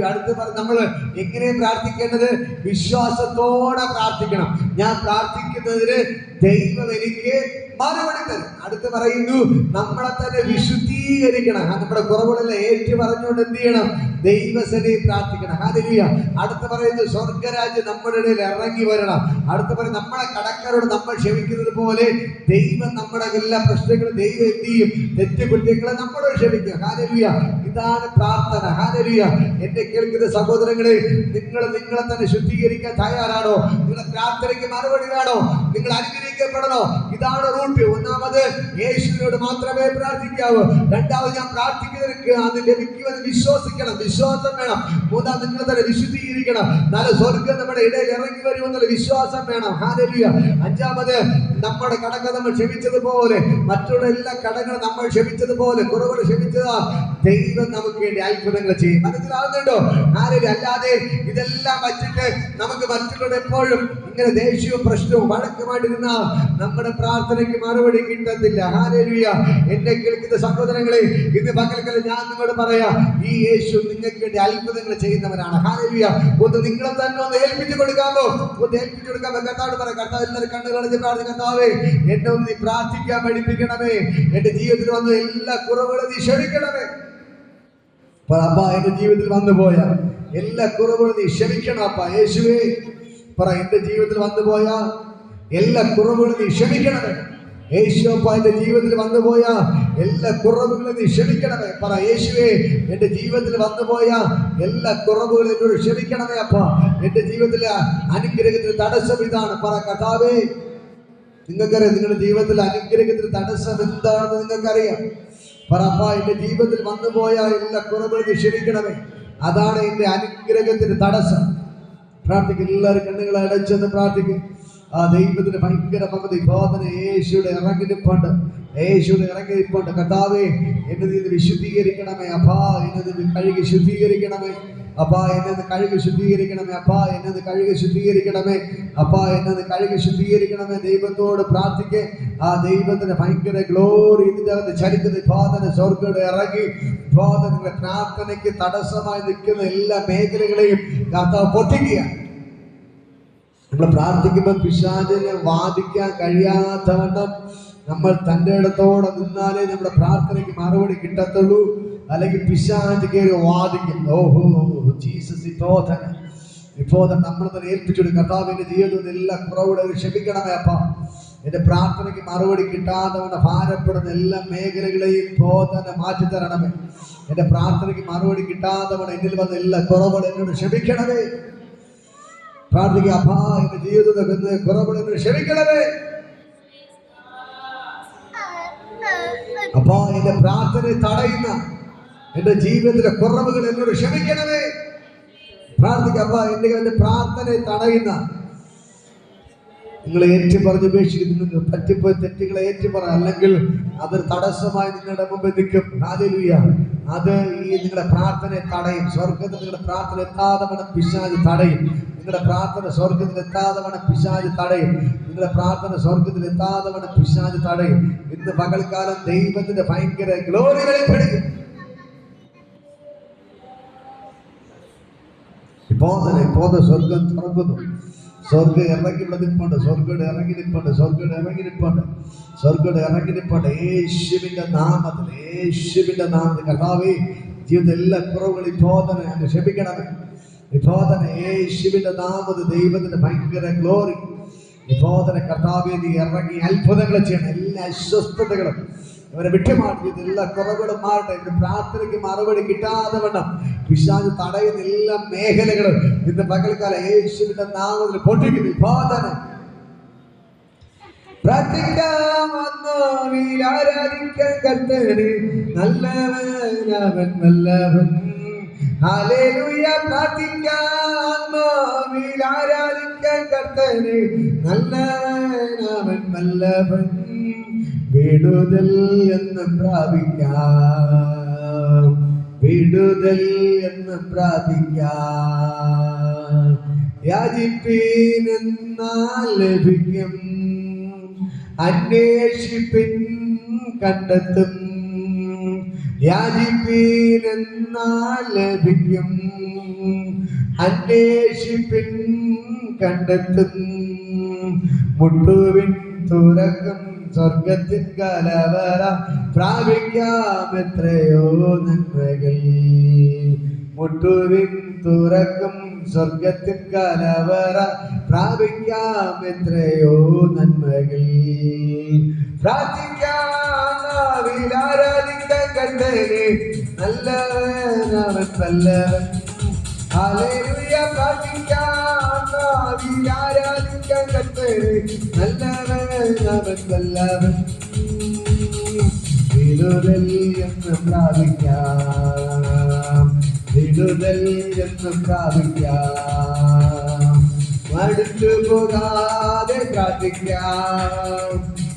അടുത്ത് നമ്മൾ എങ്ങനെ പ്രാർത്ഥിക്കേണ്ടത്? വിശ്വാസത്തോടെ പ്രാർത്ഥിക്കണം. ഞാൻ പ്രാർത്ഥിക്കുന്നതിന് ദൈവം എനിക്ക് മറുപടി തരും. അടുത്ത് പറയുന്നു, നമ്മളെ തന്നെ വിശുദ്ധീകരിക്കണം. നമ്മുടെ കുറവുകളെല്ലാം ഏറ്റു പറഞ്ഞുകൊണ്ട് എന്ത് ചെയ്യണം? ദൈവസന്നിധിയിൽ പ്രാർത്ഥിക്കണം. ഹല്ലേലൂയ. അടുത്ത് പറയുന്നു, സ്വർഗരാജ്യം നമ്മുടെ ഇടയിൽ ഇറങ്ങി വരണം. അടുത്ത് പറയും, നമ്മളെ കടക്കാരോട് നമ്മൾ ക്ഷമിക്കുന്നത് പോലെ ദൈവം നമ്മുടെ എല്ലാ പ്രശ്നങ്ങളും ദൈവം എന്ത് ചെയ്യും? തെറ്റുകുറ്റങ്ങളെ നമ്മളോട് ക്ഷമിക്കുക. ഹല്ലേലൂയ. ഇതാണ് പ്രാർത്ഥന. ഹല്ലേലൂയ. എന്നെ കേൾക്കുന്ന സഹോദരങ്ങളെ, നിങ്ങൾ നിങ്ങളെ തന്നെ ശുദ്ധീകരിക്കാൻ തയ്യാറാണോ? നിങ്ങളുടെ പ്രാർത്ഥനയ്ക്ക് മറുപടി വേണോ? നിങ്ങൾ അനുഗ്രഹിക്കപ്പെടണോ? ഇതാണ് റൂട്ട്. ഒന്നാമത് യേശുവിനോട് മാത്രമേ പ്രാർത്ഥിക്കാവൂ. രണ്ടാമത് ഞാൻ പ്രാർത്ഥിക്കുന്നവർക്ക് അത് ലഭിക്കുമെന്ന് വിശ്വസിക്കണം. വിശ്വാസം വേണം. മൂന്നാമത് നിങ്ങൾ തന്നെ വിശുദ്ധീകരിക്കണം. നാല്, സ്വർഗ്ഗം നമ്മുടെ ഇടയിൽ ഇറങ്ങി വരുമെന്നുള്ള വിശ്വാസം വേണം. ഹല്ലേലൂയ. അഞ്ചാമത്, നമ്മുടെ കടങ്ങൾ നമ്മൾ ക്ഷമിച്ചതുപോലെ മറ്റുള്ള എല്ലാ കടങ്ങളും നമ്മൾ ക്ഷമിച്ചതുപോലെ കുറവുകൾ ക്ഷമിച്ചതാ ദൈവം നമുക്ക് വേണ്ടി അത്ഭുതങ്ങൾ ചെയ്യും. മനസ്സിലാവുന്നുണ്ടോ? ഹല്ലേലൂയ. അല്ലാതെ ഇതെല്ലാം വച്ചിട്ട് നമുക്ക് മറ്റുള്ളവരുടെ എപ്പോഴും ഇങ്ങനെ ദേഷ്യവും പ്രശ്നവും വഴക്കുമായിട്ടിരുന്നാൽ നമ്മുടെ പ്രാർത്ഥനയ്ക്ക് മറുപടി കിട്ടത്തില്ല. ഹല്ലേലൂയ. എന്നെ കേൾക്കുന്ന സഹോദരങ്ങളെ, ഇന്ന് പകൽക്കാലം ഞാൻ നിങ്ങളോട് പറയാ, ഈ യേശു നിങ്ങൾക്ക് വേണ്ടി അത്ഭുതങ്ങൾ ചെയ്യുന്നവനാണ്. ഹല്ലേലൂയ. ഒന്ന് നിങ്ങളെ തന്നെ ഒന്ന് ഏൽപ്പിച്ചു കൊടുക്കാമോ? ഒന്ന് ഏൽപ്പിച്ചു കൊടുക്കാമോ? കർത്താവോട് പറയാം, കർത്താവ് എല്ലാവരും കണ്ണുകളടച്ച് പ്രാർത്ഥിക്കാം. കർത്താവേ, എന്നെ ഒന്ന് നീ പ്രാർത്ഥിക്കാൻ പഠിപ്പിക്കണമേ. എന്റെ ജീവിതത്തിൽ വന്ന എല്ലാ കുറവുകളും നീ ക്ഷമിക്കണമേ. അപ്പ എന്റെ ജീവിതത്തിൽ വന്നുപോയ എല്ലാ കുറവുകളും നീ ക്ഷമിക്കണം. അപ്പ യേശുവേ പറ, എന്റെ ജീവിതത്തിൽ വന്നുപോയ എല്ലാ കുറവുകളും നീ ക്ഷമിക്കണമേ. യേശുവപ്പ, എന്റെ ജീവിതത്തിൽ വന്നുപോയ എല്ലാ കുറവുകളും നീ ക്ഷമിക്കണമേ. പറ, യേശുവേ, എന്റെ ജീവിതത്തിൽ വന്നുപോയ എല്ലാ കുറവുകളും എന്നോട് ക്ഷമിക്കണമേ. അപ്പ എന്റെ ജീവിതത്തിലെ അനുഗ്രഹത്തിന് തടസ്സം ഇതാണ്. പറ, കർത്താവേ, നിങ്ങൾക്കറിയാം നിങ്ങളുടെ ജീവിതത്തിൽ അനുഗ്രഹത്തിന് തടസ്സം എന്താണെന്ന് നിങ്ങൾക്കറിയാം. പറ, അപ്പ എന്റെ ജീവിതത്തിൽ വന്നുപോയ എല്ലാ കുറവുകളും നീ ക്ഷമിക്കണമേ. അതാണ് എന്റെ അനുഗ്രഹത്തിന് തടസ്സം. പ്രാർത്ഥിക്കും. എല്ലാവരും കണ്ണുകളെ അടച്ചെന്ന് പ്രാർത്ഥിക്കും. ആ ദൈവത്തിന് ഭയങ്കര പകുതി ബോധന യേശുയുടെ ഇറങ്ങിനിപ്പുണ്ട്. യേശുയുടെ ഇറങ്ങിനിപ്പുണ്ട്. കർത്താവേ, എന്നെ നീ വിശുദ്ധീകരിക്കണമേ. അപ്പാ, എന്നെ നീ കഴുകി ശുദ്ധീകരിക്കണമേ. അപ്പാ, എന്നെ കഴുകി ശുദ്ധീകരിക്കണമേ. അപ്പാ, എന്നെ കഴുകി ശുദ്ധീകരിക്കണമേ. അപ്പാ, എന്നെ കഴുകി ശുദ്ധീകരിക്കണമേ. ദൈവത്തോട് പ്രാർത്ഥിക്കേ. ആ ദൈവത്തിന് ഭയങ്കര ഗ്ലോറി ഇതിന്റെ അകത്ത് ചരിക്കുന്ന ബോധന സ്വർഗ്ഗയുടെ ഇറങ്ങി ബോധനങ്ങളുടെ പ്രാർത്ഥനയ്ക്ക് തടസ്സമായി നിൽക്കുന്ന എല്ലാ മേഖലകളെയും കർത്താവ് പൊട്ടിക്കുക. നമ്മൾ പ്രാർത്ഥിക്കുമ്പോൾ പിശാചിനെ വാദിക്കാൻ കഴിയാത്തവണ്ണം നമ്മൾ തൻ്റെ ഇടത്തോടെ നിന്നാലേ നമ്മുടെ പ്രാർത്ഥനയ്ക്ക് മറുപടി കിട്ടത്തുള്ളൂ. അല്ലെങ്കിൽ പിശാച് കയറി വാദിക്കും. ഓഹോ ജീസസ്, ഇപ്പോൾ നമ്മൾ തന്നെ ഏൽപ്പിച്ചുകൊടുക്കും. കർത്താവിന്റെ ജീവിതത്തിൽ എല്ലാ കുറവുകളും ക്ഷമിക്കണമേ. അപ്പ എന്റെ പ്രാർത്ഥനയ്ക്ക് മറുപടി കിട്ടാത്തവണ്ണം ഭാരപ്പെടുന്ന എല്ലാ മേഖലകളെയും ബോധന മാറ്റി തരണമേ. എന്റെ പ്രാർത്ഥനയ്ക്ക് മറുപടി കിട്ടാത്തവണ്ണം എന്നിൽ വന്ന എല്ലാ കുറവുകളും എന്നോട് ക്ഷമിക്കണമേ. പ്രാർത്ഥിക്കുക. അപ്പാ, എന്റെ ജീവിതത്തിൽ കുറവുകൾ ക്ഷമിക്കണമേ. അപ്പാ, എന്റെ പ്രാർത്ഥനയെ തടയുന്ന എന്റെ ജീവിതത്തിലെ കുറവുകൾ എന്നോട് ക്ഷമിക്കണമേ. പ്രാർത്ഥിക്കുക. അപ്പാ, എന്റെ പ്രാർത്ഥനയെ തടയുന്ന നിങ്ങൾ ഏറ്റുപറഞ്ഞ് ഉപേക്ഷിക്കുന്നു. പറ്റിപ്പോയ തെറ്റുകളെ ഏറ്റുപറ, അല്ലെങ്കിൽ അതൊരു തടസ്സമായി നിങ്ങളുടെ മുമ്പിൽ നിൽക്കും. ഹല്ലേലൂയ. അത് ഈ നിങ്ങളുടെ പ്രാർത്ഥനയെ തടയും. സ്വർഗത്തിൽ നിങ്ങളുടെ പ്രാർത്ഥന എത്താതവണ്ണം പിശാച് തടയും. നിങ്ങളുടെ പ്രാർത്ഥന സ്വർഗത്തിൽ എത്താതവണ്ണം പിശാച് തടയും. നിങ്ങളുടെ പ്രാർത്ഥന സ്വർഗത്തിൽ എത്താതവണ്ണം പിശാച് തടയും. ഇന്ന് പകൽക്കാലം ദൈവത്തിന്റെ ഭയങ്കര ഗ്ലോറി വെളിപ്പെടുത്തും. ഇപ്പോൾ സ്വർഗം തുറക്കുന്നു. സ്വർഗം ഇറങ്ങി നിൽപ്പുണ്ട്. സ്വർഗം ഇറങ്ങി നിൽപ്പുണ്ട്. സ്വർഗം ഇറങ്ങി നിൽപ്പുണ്ട്. സ്വർഗം ഇറങ്ങി നിൽപ്പുണ്ട്. യേശുവിന്റെ നാമത്തിൽ, യേശുവിന്റെ നാമത്തിൽ കർത്താവേ, ജീവിതത്തിൽ എല്ലാ കുറവുകളും ഇപ്പോൾ തന്നെ ക്ഷമിക്കണമേ. ഇപ്പോൾ തന്നെ യേശുവിന്റെ നാമത്തിൽ ദൈവത്തിന്റെ ഭയങ്കര ഗ്ലോറി ഇപ്പോൾ തന്നെ കർത്താവേ, നീ ഇറങ്ങി അത്ഭുതങ്ങൾ ചെയ്യണം. എല്ലാ അസ്വസ്ഥതകളും അവരെ വിട്ടുമാറ്റി എല്ലാ കുറവുകളും മാറട്ടെ. എന്റെ പ്രാർത്ഥനയ്ക്ക് മറുപടി കിട്ടാതെ വണ്ണം പിശാച് തടയുന്ന എല്ലാ മേഖലകളും ഇന്ന് പകൽക്കാലം യേശുവിന്റെ നാമത്തിൽ പൊട്ടിക്കുന്നു. ഇപ്പോൾ തന്നെ പ്രാർത്ഥിക്കാൻ വന്നോരിൽ ആരാധിക്കാൻ കർത്തനെ, നല്ലവൻ അവൻ, നല്ലവൻ ഹല്ലേലൂയ പ്രാർത്ഥിക്കാൻ ആത്മാവിൽ ആരാധിക്കാൻ കർത്തനെ നല്ലവൻ അവൻ വല്ലഭൻ വിടുതൽ എന്ന് പ്രാപിക്കാം വിടുതൽ എന്ന് പ്രാപിക്കാം യാചിപ്പീൻ എന്നാൽ ലഭിക്കും അന്വേഷിപ്പിൻ കണ്ടെത്തും യാചിപ്പീൻ എന്നാൽ ലഭിക്കും അന്വേഷിപ്പിൻ കണ്ടെത്തും മുട്ടുവിൻ തുറക്കും സ്വർഗത്തിൻ കലവറ പ്രാപിക്കാം എത്രയോ നന്മകൾ മുട്ടുവിൻ തുറക്കും സ്വർഗത്തിൻ കലവറ പ്രാപിക്കാം എത്രയോ നന്മകൾ പ്രാർത്ഥിക്കാൻ ആരാധിക്കാൻ കണ്ടനെ നല്ലവൻ അവൻ വല്ലവൻ ഹല്ലേലൂയ പ്രാർത്ഥിക്കാൻ ആരാധിക്കാൻ കണ്ടനെ നല്ലവൻ അവൻ വല്ലവൻ വിടുതൽ എന്ന് പ്രാപിക്കാം വിടുതൽ എന്ന് പ്രാപിക്കാം മടുത്തു പോകാതെ പ്രാർത്ഥിക്കാം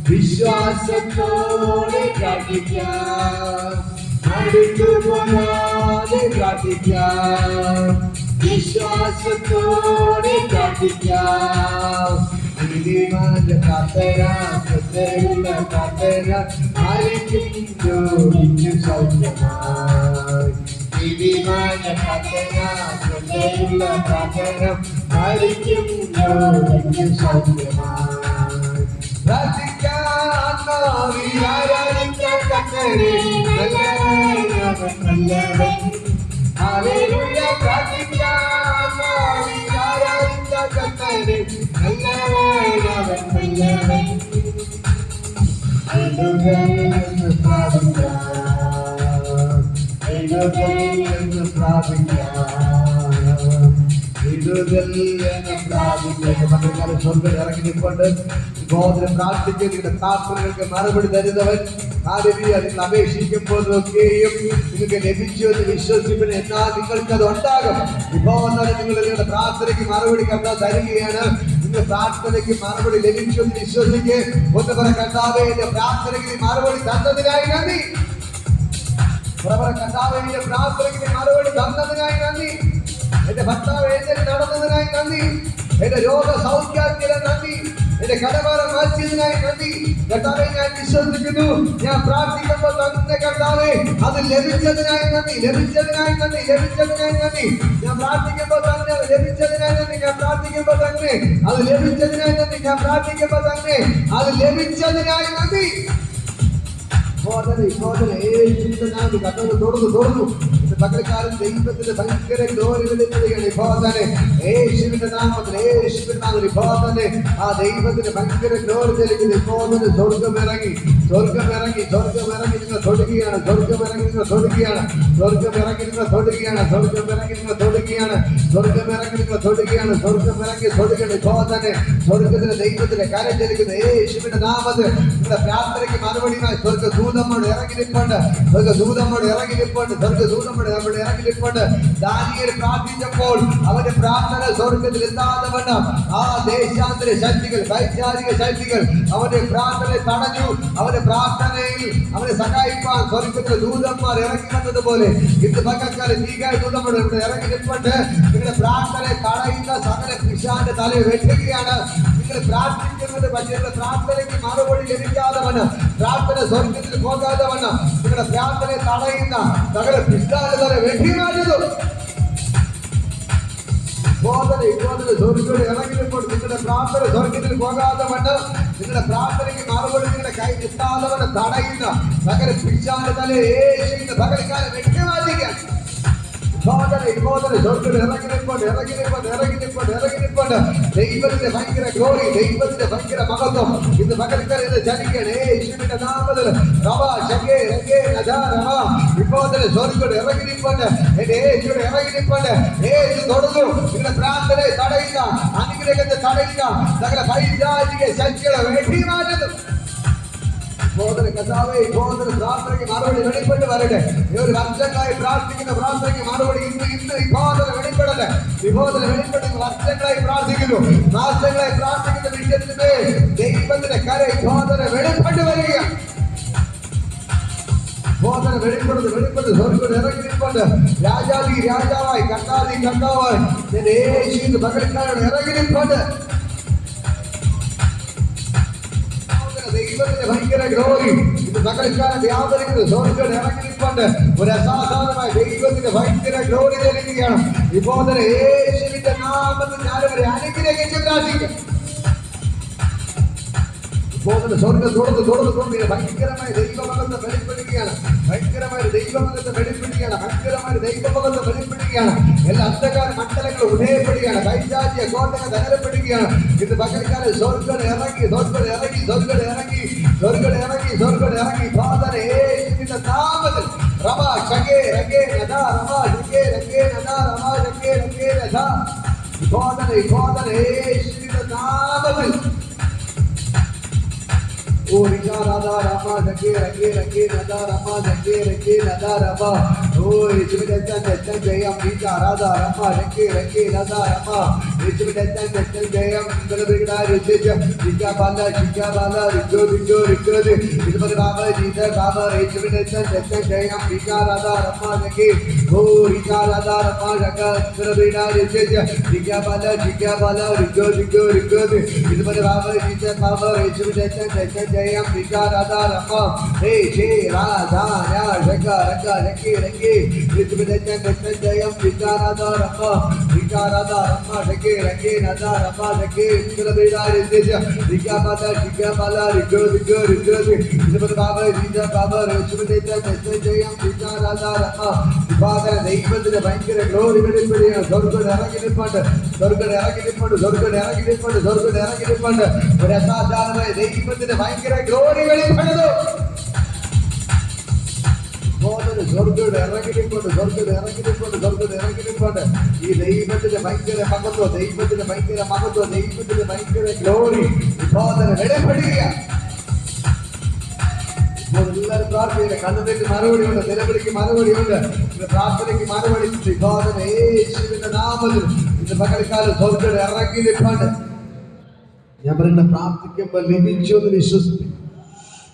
വിശ്വാസത്തോടെ പ്രാർത്ഥിക്കാം മടുത്തു പോകാതെ പ്രാർത്ഥിക്കാം വിശ്വാസത്തോടെ പ്രാർത്ഥിക്കാം നീതിമാന്റെ പ്രാർത്ഥന ശ്രദ്ധയുള്ള പ്രാർത്ഥന ആയിരിക്കും ജോലിക്കും സൗഖ്യമായി നീതിമാന്റെ പ്രാർത്ഥന ശ്രദ്ധയുള്ള പ്രാർത്ഥന ആയിരിക്കും ജോലിക്കും സൗഖ്യമായി പ്രാർത്ഥിക്കാൻ ആത്മാവിൽ ആരാധിക്കാൻ കർത്തനെ നല്ലവൻ നല്ലവൻ ഹല്ലേലൂയ പ്രാർത്ഥിക്കാൻ ആത്മാവിൽ ആരാധിക്കാൻ കർത്തനെ നല്ലവൻ അവൻ നല്ലവൻ വിടുതൽ എന്ന് പ്രാപിക്കാം വിടുതൽ എന്ന് പ്രാപിക്കാം വിടുതൽ എന്ന് പ്രാപിക്കാം സ്വർഗ്ഗം ഇറങ്ങി നിൽക്കൊണ്ട് ബോധനം പ്രാർത്ഥിച്ച് നിങ്ങളുടെ പ്രാർത്ഥനകൾക്ക് മറുപടി തരുന്നവൻ നിങ്ങൾ അപേക്ഷിക്കുമ്പോഴൊക്കെയും നിങ്ങൾക്ക് ലഭിച്ചു എന്ന് വിശ്വസിപ്പിന് എന്നാൽ നിങ്ങൾക്ക് അത് ഉണ്ടാകും ഇപ്പോൾ നിങ്ങളുടെ പ്രാർത്ഥനയ്ക്ക് മറുപടി കണ്ടാൽ തരികയാണ് നിങ്ങൾ പ്രാർത്ഥനയ്ക്ക് മറുപടി ലഭിച്ചു എന്ന് വിശ്വസിക്ക് ഒന്ന് പറ കർത്താവേ എന്റെ പ്രാർത്ഥനയ്ക്ക് മറുപടി തന്നതിനായി നന്ദി കർത്താവേ എന്റെ പ്രാർത്ഥനയ്ക്ക് മറുപടി തന്നതിനായി നന്ദി എന്റെ ഭർത്താവ് എഴുന്നേറ്റ് നടന്നതിനായി നന്ദി എന്റെ രോഗ സൗഖ്യത്തിന് നന്ദി എന്റെ കടഭാരം മാറ്റിയതിനായി നന്ദി കർത്താവേ ഞാൻ വിശ്വസിക്കുന്നു ഞാൻ പ്രാർത്ഥിക്കുമ്പോൾ തന്നെ കർത്താവേ അത് ലഭിച്ചതിനായി നന്ദി ലഭിച്ചതിനായി നന്ദി ലഭിച്ചതിനായി നന്ദി ഞാൻ പ്രാർത്ഥിക്കുമ്പോൾ തന്നെ അത് ലഭിച്ചതിനായി നന്ദി ഞാൻ പ്രാർത്ഥിക്കുമ്പോൾ തന്നെ അത് ലഭിച്ചതിനായി നന്ദി ഞാൻ പ്രാർത്ഥിക്കുമ്പോൾ തന്നെ അത് ലഭിച്ചതിനായി നന്ദി തുറന്നു പകൽക്കാലം ദൈവത്തിന്റെ ഭയങ്കര ഗ്ലോറികളിലാണ് യേശുവിന്റെ നാമത്തിൽ ഇപ്പോൾ തന്നെ ആ ദൈവത്തിന്റെ ഭയങ്കര ഗ്ലോറി തെളിക്കുന്നത് ഇപ്പോൾ തന്നെ സ്വർഗം ഇറങ്ങി നിങ്ങൾ തൊടുകയാണ് സ്വർഗം ഇറങ്ങി നിങ്ങൾ തൊടുകയാണ് സ്വർഗം ഇറങ്ങി നിങ്ങൾ തൊടുകയാണ് സ്വർഗം ഇറങ്ങി നിങ്ങൾ തൊടുകയാണ് സ്വർഗം ഇറങ്ങി നിങ്ങൾ തൊടുകയാണ് സ്വർഗം ഇറങ്ങി തൊടുകയാണ് ഇപ്പോൾ തന്നെ സ്വർഗത്തിന്റെ ദൈവത്തിന്റെ കരം ചെലുക്കുന്ന യേശുവിന്റെ നാമത്തിൽ നിങ്ങളുടെ പ്രാർത്ഥനയ്ക്ക് മറുപടിയുമായി സ്വർഗദൂതമ്മോട് ഇറങ്ങി നിൽപ്പുണ്ട് സ്വർഗദൂതമ്മോട് ഇറങ്ങി നിൽപ്പുണ്ട് സ്വർഗദൂതമ്മോട് അവിടെ ഇറങ്ങി നിൽപ്പുണ്ട് ദാനിയേൽ പ്രാർത്ഥിച്ചപ്പോൾ അവന്റെ പ്രാർത്ഥന സ്വർഗത്തിൽ എത്താതെ വണ്ണം ആ ദേശാന്തര ശക്തികൾ വൈചാരിക ശക്തികൾ അവന്റെ പ്രാർത്ഥനയെ തടഞ്ഞു അവന്റെ പ്രാർത്ഥനയിൽ അവനെ സഹായിപ്പാൻ സ്വർഗത്തിലെ ദൂതന്മാർ ഇറങ്ങി വന്നതുപോലെ ഇന്ന് പകൽക്കാലം നീകായ ദൂതന്മാർ ഇവിടെ ഇറങ്ങി നിൽപ്പുണ്ട് നിങ്ങളുടെ പ്രാർത്ഥനയെ തടയുന്ന സകല പിശാചിന്റെ തലയെ വെട്ടുകയാണ് നിങ്ങൾ പ്രാർത്ഥിക്കുന്നത് പക്ഷേ പ്രാർത്ഥനയ്ക്ക് മറുപടി ലഭിക്കാതെ വണ്ണം പ്രാർത്ഥന സ്വർഗത്തിൽ പോകാതെ വണ്ണം നിങ്ങളുടെ പ്രാർത്ഥനയെ തടയുന്ന സകല പിശാചിന്റെ തല വെട്ടി മാറ്റുന്നു സ്വർഗത്തോട് ഇറങ്ങി നിൽപ്പോൾ നിങ്ങളുടെ പ്രാർത്ഥന സ്വർഗത്തിൽ പോകാതെ വണ്ണം നിങ്ങളുടെ പ്രാർത്ഥനയ്ക്ക് മറുപടി നിങ്ങളുടെ കൈ എത്താതെ വണ്ണം തടയുന്ന സകല പിശാചിന്റെ തല യേശുവിന്റെ പകൽക്കാലം വെട്ടി മാറ്റിക്കാൻ ദൈവത്തിന്റെ ഭയങ്കര ഗ്ലോറി ദൈവത്തിന്റെ ഭയങ്കര മഹത്വം ഇന്ന് പകൽക്കാലം ജനിക്കണേ യേശുവിന്റെ നാമത്തിൽ ഇപ്പോൾ തന്നെ സ്വർഗ്ഗം ഇറങ്ങി നിൽപ്പുണ്ട് എന്റെ യേശുവിടെ ഇറങ്ങി നിൽപ്പുണ്ട് യേശു തൊടുന്നു നിങ്ങളുടെ പ്രാർത്ഥനയെ തടയുക അനുഗ്രഹത്തെ തടയുക സകല പൈശാചിക ശക്തികളെ വെട്ടി മാറ്റുന്നു കർത്താവേ പ്രാർത്ഥനയ്ക്ക് മറുപടി വെളിപ്പെട്ട് വരട്ടെ. ഒരു വർഷങ്ങളായി പ്രാർത്ഥിക്കുന്ന പ്രാർത്ഥനയ്ക്ക് മറുപടി ഇന്ന് വെളിപ്പെടട്ടെ. വിബോധന വെളിപ്പെട്ട് വർഷങ്ങളായി പ്രാർത്ഥിക്കുന്നു. മാസങ്ങളായി പ്രാർത്ഥിക്കുന്ന വിഷയത്തിന്റെ ദൈവത്തിന്റെ കര വെളിപ്പെട്ട് വരികയാണ്. ബോധന വെളിപ്പെടുന്നത് സ്വർഗ്ഗത്തിൽ ഇറങ്ങി നിൽപ്പുണ്ട്. രാജാതി രാജാവായി കർത്താതി കർത്താവായി എന്റെ യേശുവിന്റെ പകൽക്കാരോട് ഇറങ്ങി നിൽപ്പുണ്ട്. ദൈവത്തിന്റെ ഭയങ്കര ഗ്ലോറി ഇത് പകൽക്കാലം വ്യാപരിക്കുന്നത് സ്വർഗ്ഗത്തിൽ ഇറങ്ങി നിൽപ്പുണ്ട്. ഒരു അസാധാരണമായ ദൈവത്തിന്റെ ഭയങ്കര ഗ്ലോറി നൽകുകയാണ്. ഇപ്പോൾ തന്നെ യേശുവിന്റെ നാമത്തിൽ ഞാനവരെ അനുഗ്രഹിച്ച് പ്രാർത്ഥിക്കും. സ്വർഗ്ഗം തുറന്ന് ഭയങ്കരമായ ദൈവമകത്തെ വെളിപ്പെടുകയാണ്. ഭയങ്കരമായ ദൈവമകത്തെ വെളിപ്പെടുകയാണ്. എല്ലാ അന്ധകാര മണ്ഡലങ്ങളും ഉദയപ്പെടുകയാണ്. പൈശാചിക കോട്ടകൾ തകരപ്പെടുകയാണ്. ഇത് പകൽക്കാലം സ്വർഗ്ഗം ഇറങ്ങി ഫാദറെ യേശുവിന്റെ നാമത്തിൽ Rabah shake രകേ നദാ Rabah shake രകേ നദാ Rabah shake രകേ നദാ ഫാദറെ യേശുവിന്റെ നാമത്തിൽ O Rada Rama Jake Rake Nada Rama Jake Nada Rama O Richmond Jayam Rita Rada Rama Jake Nada Rama Richmond Jayam Galabigda Rija Bala Rijo Ismar Baba Rita Baba Richmond Jayam Rita Rada Rama Jake O Rita Rada Rama Jaka Galabigda Rija Bala Rijo Ismar Baba Rita Baba Richmond Jayam Rika Radha Rama Hey Jay Radha Ya Raka Raki Richmond Jayam Rika Radha Rama Raki Radha Rama Raki Kalabida Rika Bala Rijo Ismar Baba Rita Baba Richmond Jayam Rika Radha Rama Father ദൈവത്തിന്റെ ഭയങ്കര glory വെളിപ്പെടുകയാണ്. സ്വർഗ്ഗത്തിൽ ഇറങ്ങി നിൽപ്പുണ്ട്. ഒരു അസാധാരണമായ ദൈവത്തിന്റെ ഭയങ്കര glory വെളിപ്പെടുന്നു. സ്വർഗ്ഗത്തിൽ ഇറങ്ങി നിൽപ്പുണ്ട്. ഈ ദൈവത്തിന്റെ ഭയങ്കര മഹത്വം, ദൈവത്തിന്റെ ഭയങ്കര ഗ്ലോറി വെളിപ്പെടുകയാണ്. എല്ലാവരും പ്രാർത്ഥന കണ്ണുനീർക്ക് മറുപടിയുണ്ട്, നിലവിളിക്ക് മറുപടിയുണ്ട്, പ്രാർത്ഥനയ്ക്ക് മറുപടി. യേശുവിന്റെ നാമത്തിൽ ഇന്ന് പകൽക്കാലം സ്വർഗ്ഗത്തിൽ ഇറങ്ങി നിൽപ്പുണ്ട്. ഞാൻ പറയുന്ന പ്രാർത്ഥിക്കുമ്പോൾ ലഭിച്ചു എന്ന് വിശ്വസിക്കും.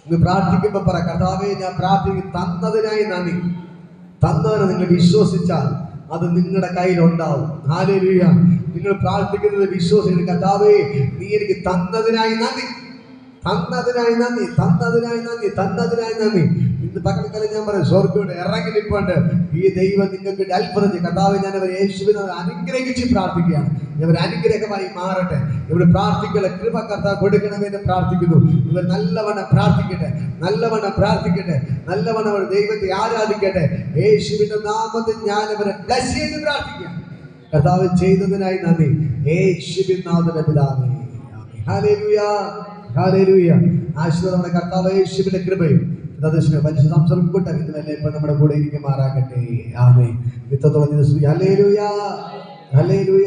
ഇന്ന് പ്രാർത്ഥിക്കുമ്പോൾ പറ, കർത്താവേ ഞാൻ പ്രാർത്ഥിക്കും തന്നതിനായി നന്ദി. തന്നവനെ നിങ്ങൾ വിശ്വസിച്ചാൽ അത് നിങ്ങളുടെ കയ്യിലുണ്ടാവും. ഹല്ലേലൂയ. നിങ്ങൾ പ്രാർത്ഥിക്കുന്നത് വിശ്വസിക്കുന്നു. കർത്താവേ നീ എനിക്ക് തന്നതിനായി നന്ദി. ഇന്ന് പകൽക്കാലം ഞാൻ പറയും സ്വർഗ്ഗത്തിൽ ഇറങ്ങി നിൽപ്പുണ്ട്. ഈ ദൈവം നിങ്ങൾക്ക് അത്ഭുതം ചെയ്യും. കർത്താവേ ഞാൻ അവർ യേശുവിനെ അനുഗ്രഹിച്ച് പ്രാർത്ഥിക്കുകയാണ്. ഇവർ അനുഗ്രഹമായി മാറട്ടെ. ഇവർ പ്രാർത്ഥിക്കുന്ന കൃപ കർത്താവ് കൊടുക്കണമെന്ന് പ്രാർത്ഥിക്കുന്നു. ഇവർ നല്ലവണ്ണം പ്രാർത്ഥിക്കട്ടെ. നല്ലവണ്ണം അവർ ദൈവത്തെ ആരാധിക്കട്ടെ. യേശുവിന്റെ നാമത്തിൽ ഞാൻ അവരെ ബ്ലസ് ചെയ്ത് പ്രാർത്ഥിക്കുകയാണ്. കർത്താവ് ചെയ്തതിനായി നന്ദി. യേശുവിൻ നാമത്തിൽ പിതാവേ. ഹല്ലേലൂയ. ആശീർവാദം നമ്മുടെ കർത്താവ് യേശുവിന്റെ കൃപയും പരിശുദ്ധ സംസർഗം കൂട്ടം ഇന്നലെ ഇപ്പൊ നമ്മുടെ കൂടെ ഇരിക്കുമാറാകട്ടെ. ആമേൻ. ഹല്ലേലൂയ.